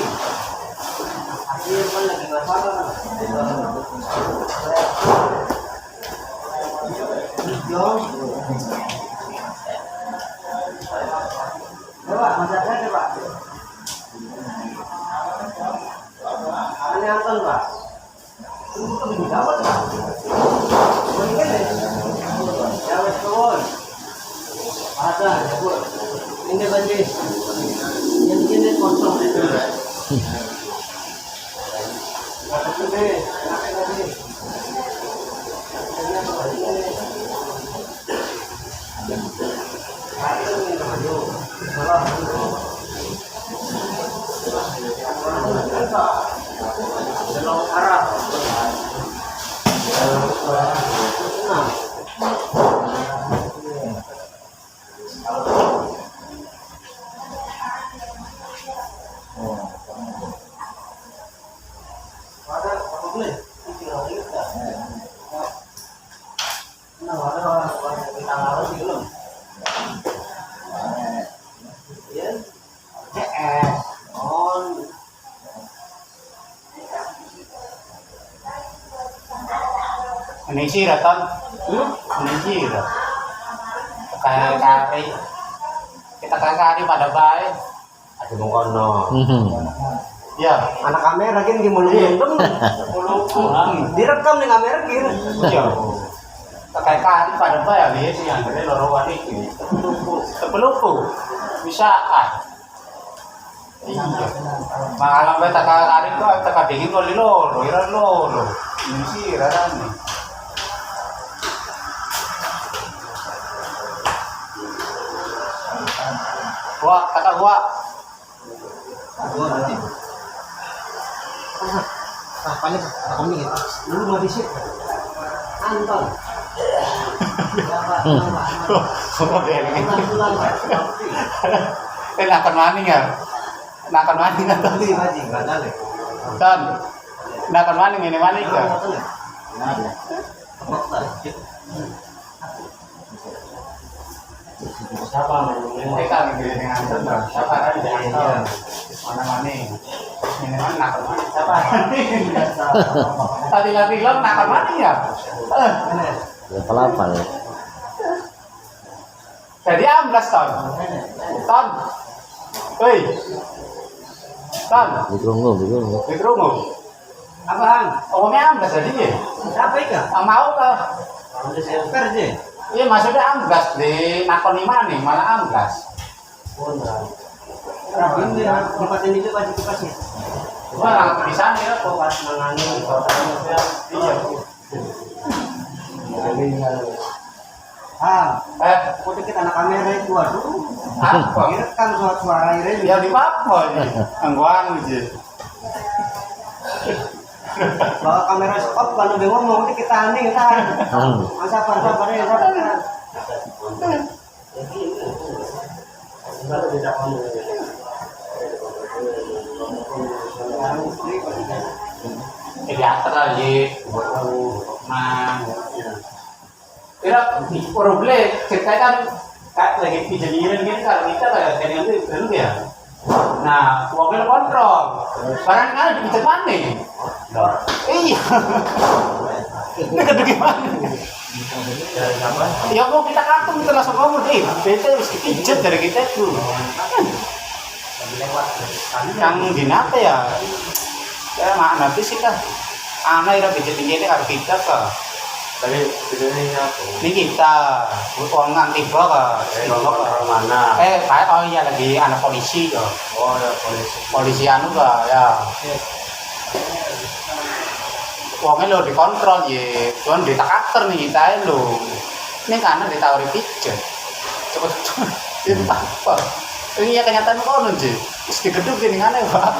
Hati yang kan lagi nggak sabar. Coba masak aja Pak. Ini angkat Pak. Ini dapat Pak. Mungkin deh. Jawab kawan. Ada, ini banjir. Yang ini kosong itu. Ini sih ratan, ini sih kayak kari, kita kari pada baik. Ada mengkono. Ya, Anak kamera gini gimana direkam nih kamera gini. iya. Kayak kari pada baik, ya sih yang gede lorowan ini. Tepelupu, bisa Iya. Malam kita kari tuh kita dingin kali loro, ira loro. Ini sih ratan nih. Wah, kata gua. Paling kami lu mau disip. Anton. Semua dia ini. Enakan maning ya. Enakan maning kan tadi. Dan enakan maning ini maning kan. Siapa Mereka begini dengan benar. Siapa ada di kantor? Mana maning? Ini mana enakan maning? Siapa? Tadi lagi bilang enakan maning ya. Ya pelapar. Jadi 16 ton. Ton. Hei. Ton. Dikrungu. Dikrungu. Apaan? Omongnya 16 jadi ya. Siapa itu? Mau ke? Udah saya kerja. Iya maksudnya amblas di nakoni mana nih malah amblas. Ini tempat ini tuh pasti dikasih. Wah di sana ya kok. Pas menangani Iya. putih kita anak kamera itu aduh. Apa? Direkam suara ini. Ya di apa ini? Angguan aja. Bawa kamera stop kalau dia ngomong nanti kita aneh kita. Masa sabar ya sabar. Teater aja. Nah. Kira problem kita kan lagi kejadian gini kalau kita kayak itu dulu ya. Nah, mobil kontrol. Barang kan di mana? Iya. Ini kedua gimana? Ya mau kita katung kita langsung ngomong, bete harus dipijet dari kita itu. Yang dinate ya, ya nanti sih kan, anak yang pijet ini harus kita ke. Tapi videonya aku. Ini kita uang nganti tiba ke Mana? oh iya lagi anak polisi ke. Oh ya polisi. Polisi anu ke ya. Uangnya lo dikontrol ya, cuman ditakater nih kita lo. Ini karena ditawari pijet. Cepet itu apa? Ini ya kenyataan kono sih. Terus digeduk gini aneh pak.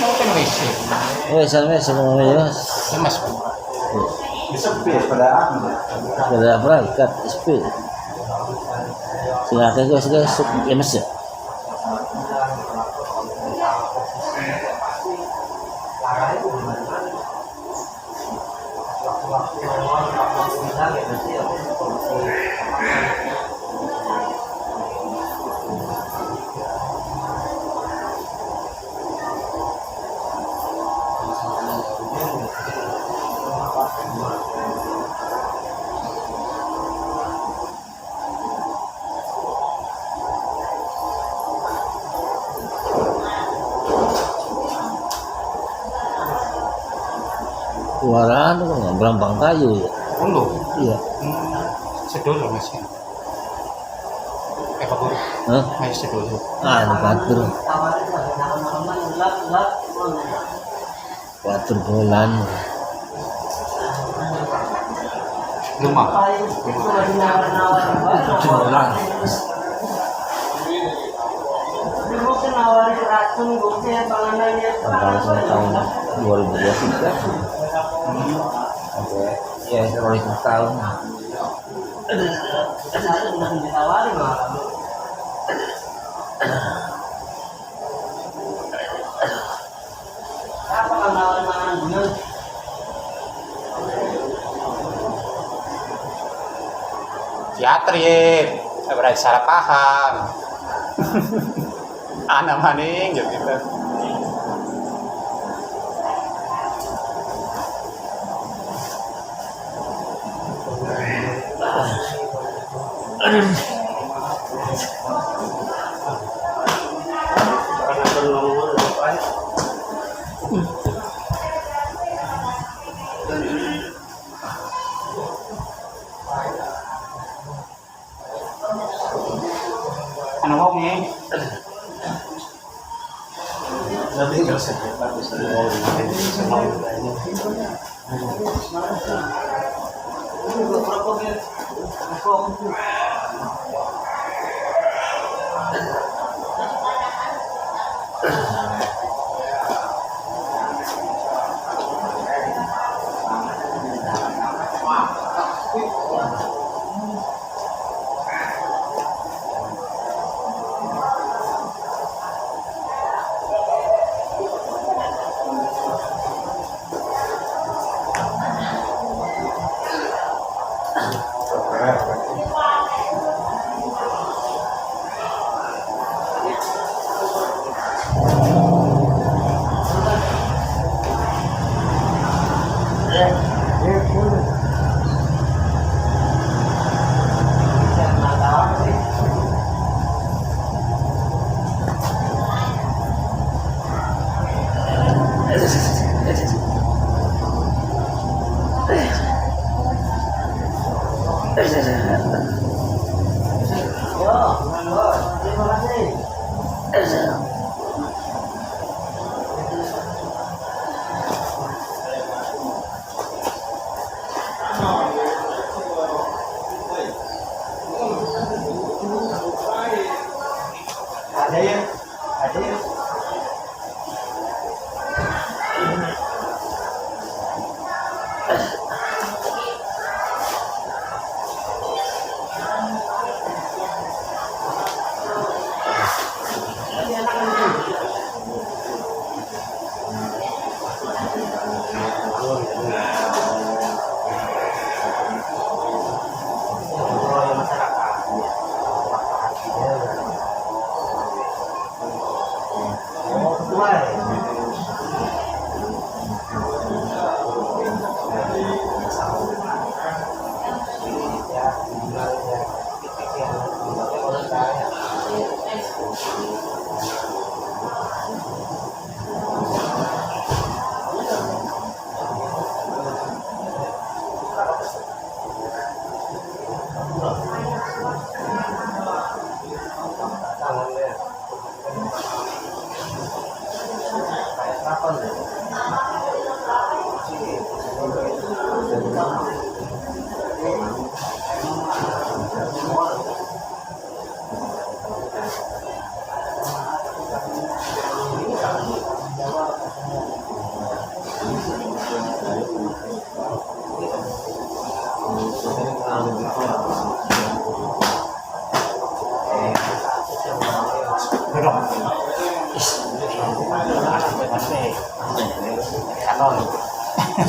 Mau kan WC. Sampai semua ya. Mas. Sepi pada Sudah berangkat SP. Silakan guys ya Mas ya. Suara itu kan berambang kayu ya. Unduh. Iya. Sedul Mas. Bagus. Hah? Ayo sedul. Batur. Batur bulan. Lumah. Bulan. Tahun 2023 sampai ya mulai tahun Teater ya, berarti salah paham. Anak maning gitu. Anak wong nih.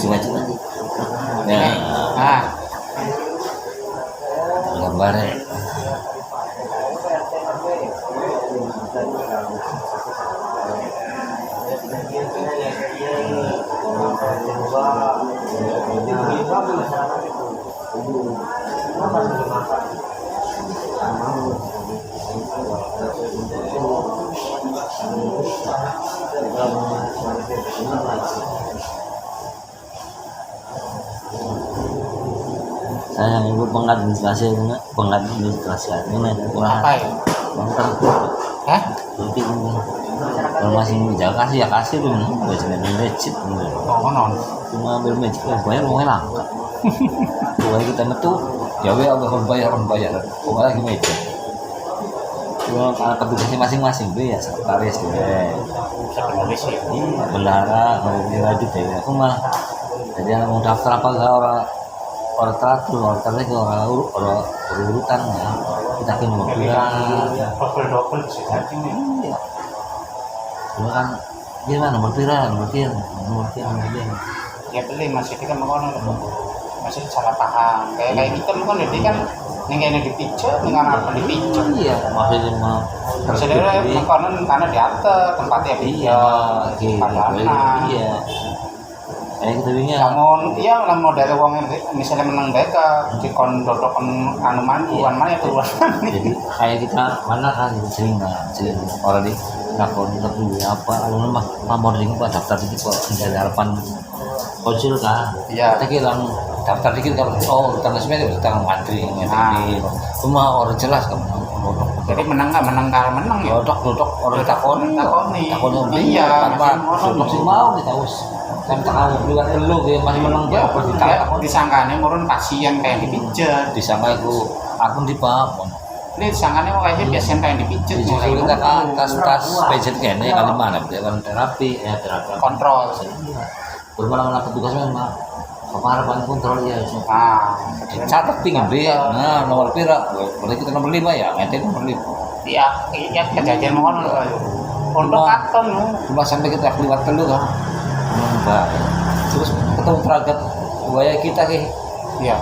Cuma-cuma ya gambarnya saya yang ibu pengadministrasi ini Apa ya? Hah? Nanti kalau masih jauh kasih ya kasih tuh bajunya legit Oh, non. cuma ambil magic ya bayar mau langka kalau kita metu ya we orang bayar kok lagi magic cuma karena kebutuhan masing-masing tuh ya sekretaris deh Sebenarnya sih. iya bendahara kalau dilanjut deh aku mah jadi mau daftar apa enggak orang teratur orang urutan ya kita kini mau Double sih tadi nih. iya cuma kan gimana nomor pira Ya beli masih kita mau masih salah paham kayak kita mau jadi kan yang dipijat dengan apa dipijat iya maksudnya mau sebenarnya makanan karena diatur tempatnya iya gitu iya kita bingung namun iya namun dari uang yang misalnya menang mereka di kondodokan anu manduan mana itu jadi kayak kita mana kan sering orang di nakon tapi apa lalu mah pamording apa daftar dikit kok dari harapan konsul kan iya kita kira daftar dikit kalau tanggal 9 tanggal mantri ngerti cuma orang jelas kan jadi menang ya dodok orang takoni iya tanpa dodok sih mau kita us kan tahu juga lu masih menang ya apa ditakoni disangkanya murun pasien kayak dipijat disangka aku dipapon ini disangkanya mau kayak pasien kayak dipijat jadi kita kan tas pejet kene kali mana kan terapi kontrol bermalam petugas memang kepala kontrol ya catat pingin deh nah nomor pira berarti kita nomor 5 ya nanti nomor 5 iya kejadian mau untuk karton cuma sampai kita lewat dulu kan enggak terus ketemu teragat buaya kita ke iya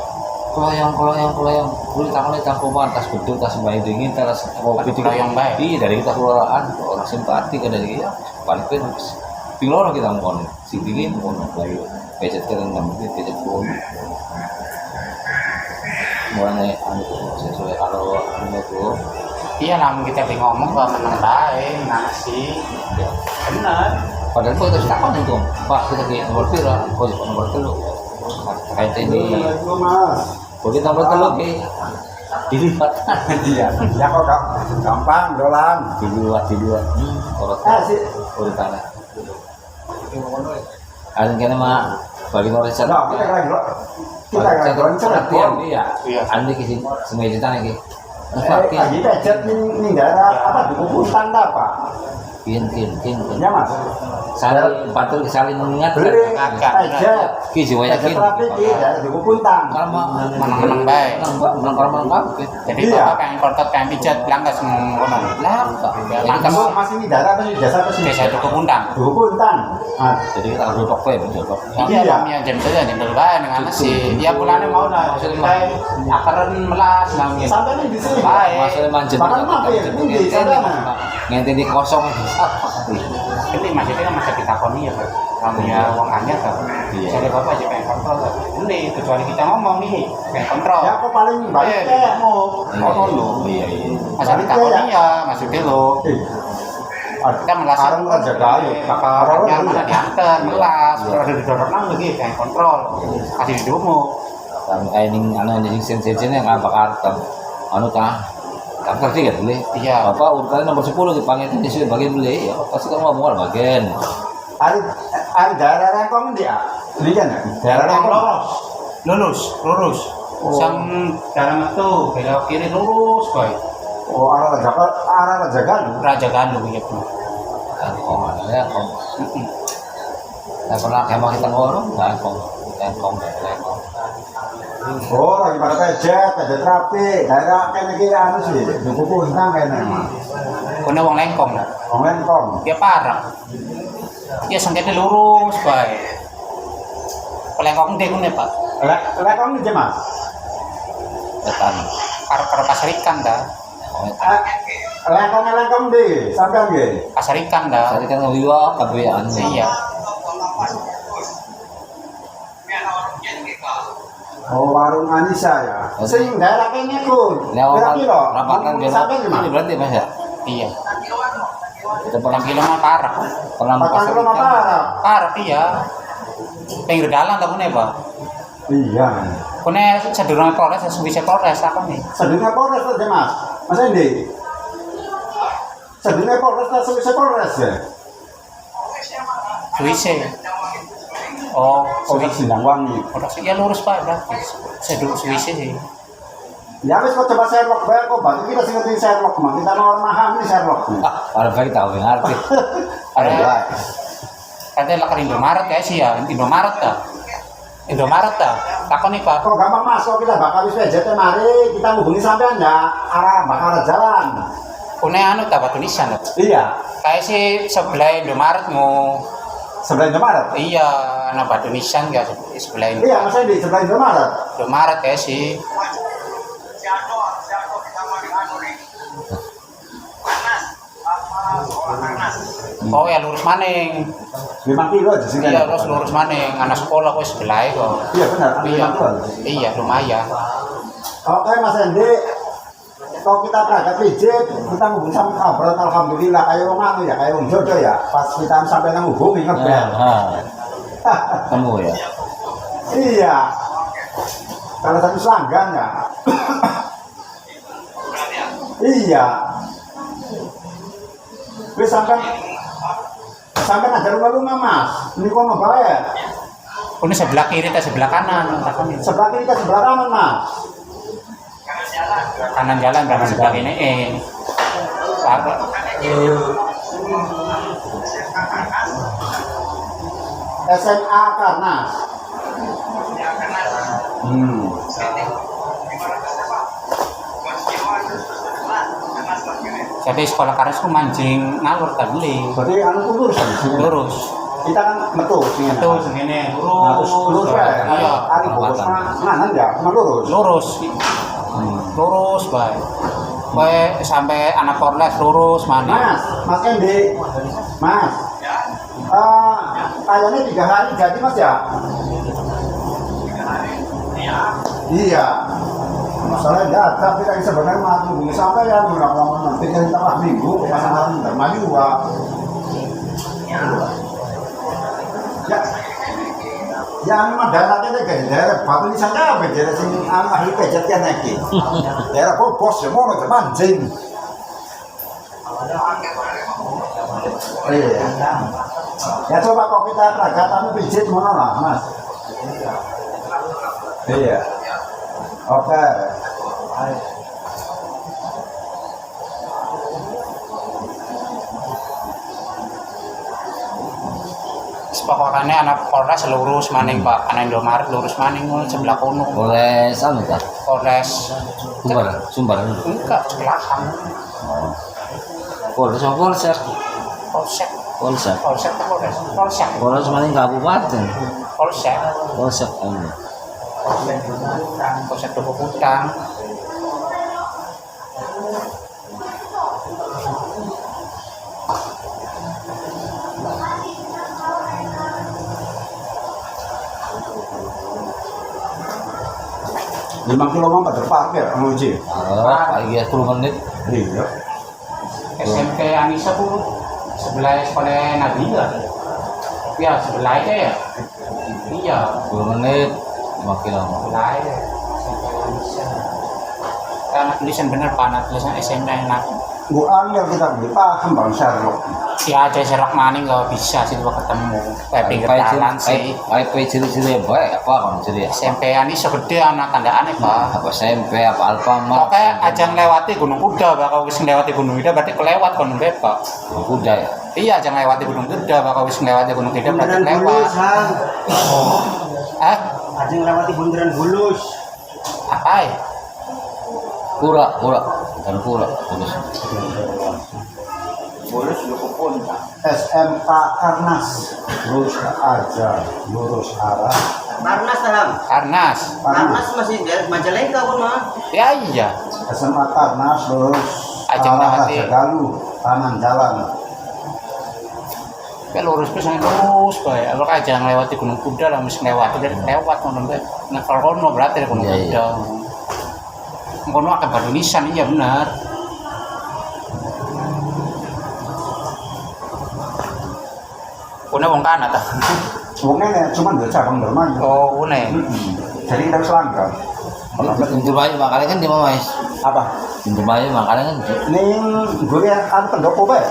kalau yang kulit tangan tangkuban tas betul tas bayi dingin tas kopi kalau yang baik iya dari kita keluaran orang simpati kan dari ya balikin pilor kita mau si dingin mau lagi pejet kan pejet pun mulai anu sesuai kalau anu tuh iya namun kita ngomong kalau menang baik nasi benar padahal kita sudah tahu itu pak kita ke nomor pira nomor telu terkait ini begitu nomor telu ke dilipat iya ya kok gampang dolan diluat kalau sih urutannya ada kena mah bagi orang kita lagi perhatian dia andi kisi semua cerita lagi lagi pejet nih daerah apa di Kupuntan apa kin ya mas saling bantu saling mengingat beli pejet kisi wayakin terapi di Kupuntan kalau menang baik menang jadi bapak pengen kontak pengen pijat bilang ke semua lah kamu masih di daerah atau di desa apa sih desa Duku Puntan jadi kita harus duduk iya kami yang jam baik dengan nasi ya bulannya mau lah maksudnya akaran melas namanya sampai nih di sini baik masalah manjat bahkan mampir ini di sana ngenti di kosong Ini maksudnya kan masa ditakoni ya, Pak. Kamu ya uang anyar kan. Iya. Jadi Bapak aja pengen kontrol kan. Ini kecuali kita ngomong nih, pengen kontrol. Ya aku paling balik mau Ono lho. Iya iya. Masa ditakoni ya, maksudnya lo. Kita melas Arang aja kali. kakaknya mana diantar, melas, kalau ada didorong nang lagi pengen kontrol. Kasih di demo. Kan kayak ning anjing sen-sen yang apa kartu. Anu tah. Kantor sih kan boleh. Iya. Apa urutan nomor 10 dipanggil di sini bagian boleh ya. Pasti kamu ngomong bagian. Ada daerah rengkong dia. Ini kan daerah rengkong. Lurus. Sang dalam itu belok kiri lurus, boy. Oh, arah Raja Galuh. Raja Galuh ya, Bu. Kong ada ya kong. Saya pernah kemah kita ngorong, kong. Oh, lagi pada pejet rapi. Daerah kayaknya kira anu sih, duku puntang kayaknya mah. Kuna wong lengkong lah. Wong Lengkong. Dia parah. Dia sengketa lurus, boy. Pelengkong dia kuna, Pak. Lengkong ini Mas. Depan. Karo pasar ikan dah. Lengkong di, sampai nggih. Pasar ikan dah. Tadi kan ngawiwa kabeh anu. Iya. Oh, warung Anissa ya. Sing daerah kene ku. Lewat Kira-kira rapatan biar sampai di ini mana? berarti Mas ya. Iya. Kita pernah 6 kilo mah parah. pernah Patang pasar kilo ikan. apa? Parah iya. Pinggir dalan tak kuna, Pak. Iya. Kuna sedurunge Polres, suwise Polres apa nih? Sedurunge Polres aja Mas. Mas Endi. Sedurunge Polres ta suwise Polres ya. Suwise. Oh, Polres Sindangwangi. Polres ya lurus Pak berarti. Sedur Suwise sih. Ya wis kok coba Sherlock bae kok bantu kita sing ngerti Sherlock mah. Kita nomor memahami Sherlock. Ah, para baik tahu ngerti. Ada baik. Katanya lah Indomaret ya sih ya, Indomaret dah. Indomaret dah. Takon nih Pak. Kok gampang Mas, kok kita bakal wis pejet mari kita hubungi sampean ya arah bakal jalan. Kuna anu tak batu nisan. Iya. Kayak sih sebelah Indomaret mau. Sebelah Indomaret. Iya, anak batu nisan ya sebelah Iya, Indomaret. Mas Endi sebelah Indomaret. Indomaret ya sih. Oh ya lurus maning. 5 kilo aja sih. Iya lurus maning. Anak sekolah kok sebelah kok. Iya benar, Iya. 5 kilo. Iya lumayan. Oke Mas Endi, kalau kita berangkat pijit, kita ngubung sama kabar, alhamdulillah kayak wong anu ya, kayak wong jodoh ya. Pas kita sampai nang hubungi ngebel. Kamu ya. Iya. Kalau satu selanggang ya. Iya. Wis sampai ada rumah Mas. Ini kok ngebawa ya? Kuna sebelah kiri atau sebelah kanan? Takon nih. Sebelah kiri ke sebelah kanan Mas. Kanan jalan berarti sebelah ini. Parah. SMA Karnas. Jadi sekolah Karnas itu mancing ngalur tak beli. Berarti anu tuh lurus kan? Lurus. Kita kan metu sini. Itu segini Nah, terus lurus ya. Iya. Ari bos nganan ya, cuma lurus. Lurus. Lurus baik. Baik sampai anak Polres lurus mana? Mas Endi. Mas. Kayaknya 3 hari jadi Mas ya? Iya. Masalahnya enggak ada, tapi kan sebenarnya mati bunyi sampai ya lama nanti kan tengah minggu pasangan termaju ya memang daerahnya daerah batu ini saja daerah sini ahli pejet kan lagi daerah bos ya mau mancing iya ya coba kok kita peragatan pijit mana lah Mas iya oke Pokoknya anak Polres lurus maning Pak, anak Indomaret lurus maning sebelah kono. Boleh sama tak? Polres Sumber. enggak sebelahan. Polres sama polsek. Polsek, Polsek. polsek, polres, polsek, Polres maning kabupaten. polsek, Polsek. polsek Dukuh Putang. 5 kilo mah pada parkir Ji. Iya 10 menit. Iya. SMP Anissa tuh sebelah sekolah Nadia. Ya sebelah aja ya. Iya. 10 menit 5 kilo. Sebelah aja. SMP Anissa. Karena tulisan bener panat tulisan SMP enak. Bu angel kita beli paham Bang Sherlock. Ya aja Sherlock maning nggak bisa sih gua ketemu. Kayak pinggir jalan sih. IP ciri-ciri baik apa kan ciri SMP Anissa gede anak tandaan Pak. apa SMP apa Alfamart Pokoknya aja ngelewati Gunung Kuda, bakal wis ngelewati Gunung Kuda berarti kelewat Gunung Bebek. kuda ya. Iya, aja ngelewati Gunung Kuda, bakal wis ngelewati Gunung Kuda berarti kelewat. Aja ngelewati bundaran Bulus. Apa ya? Pura dan pura terus Bulus lu kupon. SMK Karnas lurus aja lurus arah Karnas dalam. Karnas. Karnas masih di Majalengka pun mah. Ya iya. SMA Karnas lurus Aja arah melewati. Rajagaluh kanan jalan. Ya lurus ke sana terus bae. Kalau aja ngelewati Gunung Kuda lah mesti ngelewati dari lewat ngono bae. Nah, kalau kono berarti dari Gunung Iya, Kuda. Kono akan baru nisan iya benar. Kono wong kana ta. Wongnya cuma 2 cabang bermain. Oh, kono. Jadi kita selangkah. pintu bayi makanya kan di mana mas Apa? pintu bayi makanya kan Ning gue ya ada pendopo bae.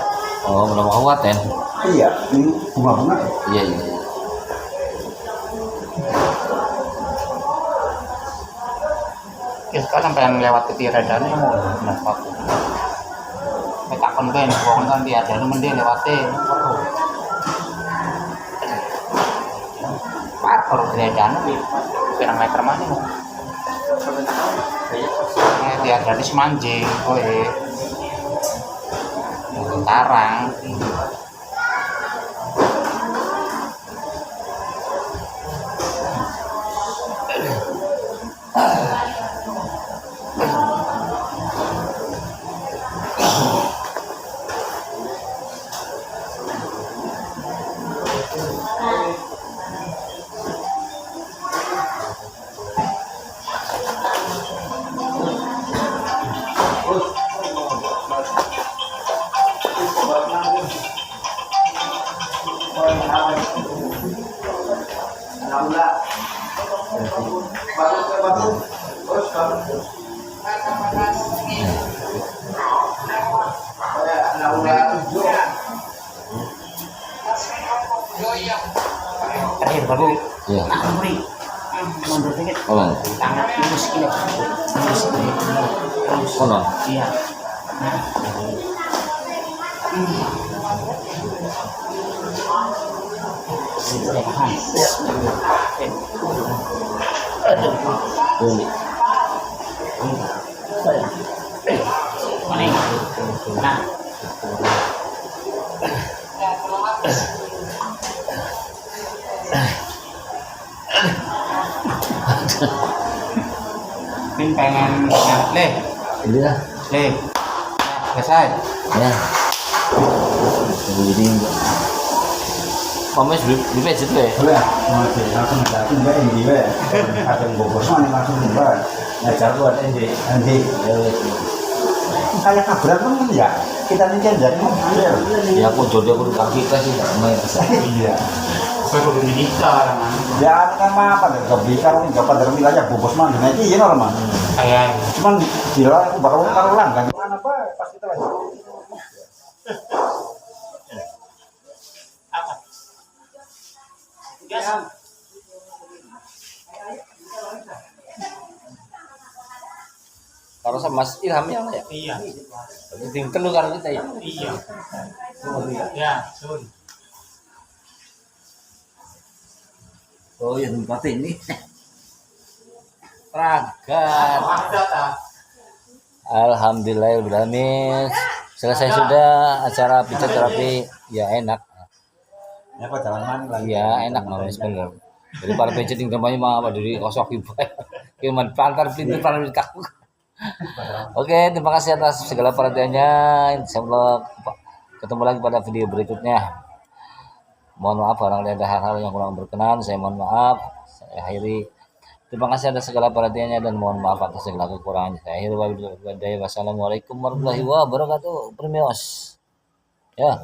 oh belum kabupaten Iya, ini bunga-bunga. iya Ya sekarang pengen lewat ke Tiradane mau kenapa? Mereka kan kan, bukan kan Tiradane mending lewatin. Par kalau Tiradane di pirang meter mana? Tiradane semanjing, kowe. Tarang. Terakhir baru. iya Amri. Mundur dikit. oh Tangan lurus ini. Lurus ini. Lurus. oh no Iya. Nah. Aduh. boleh Mana ini? Nah. Ini pengen le, iya le. Selesai. ya jadi Pames di page itu ya Boleh, masih langsung datang mbak Endi mbak. Ada yang bobos mana langsung mbak. Ngajar buat Endi. Kayak kabaran kan ya. Kita nih kan jadi ambil. ya aku jodoh aku kaki kita sih nggak main Iya. Saya kudu dinikah kan. Ya kan mah pada kebicar ini gak pada wilayah bobos mana. Nah itu iya normal. Kayak Cuman di luar aku bakal karulan kan. Mana apa pas kita lagi. kalau sama Mas Ilham yang ya iya. penting telu kalau kita ya Iya. Ya, sun. oh ya tempat ini Pragan Ada ta? alhamdulillahirobbilalamin selesai sudah acara pijat terapi ya enak Ya apa jalan mana lagi. ya enak namanya sebenarnya dari para pijat yang namanya mah apa dari kosok ibu cuman pantar pintu pantar kaku. Oke, terima kasih atas segala perhatiannya. Insyaallah ketemu lagi pada video berikutnya. Mohon maaf barangkali ada hal-hal yang kurang berkenan. Saya mohon maaf. Saya akhiri. Terima kasih atas segala perhatiannya dan mohon maaf atas segala kekurangannya. Saya akhir wabillahi wassalamualaikum warahmatullahi wabarakatuh. Permios. Ya.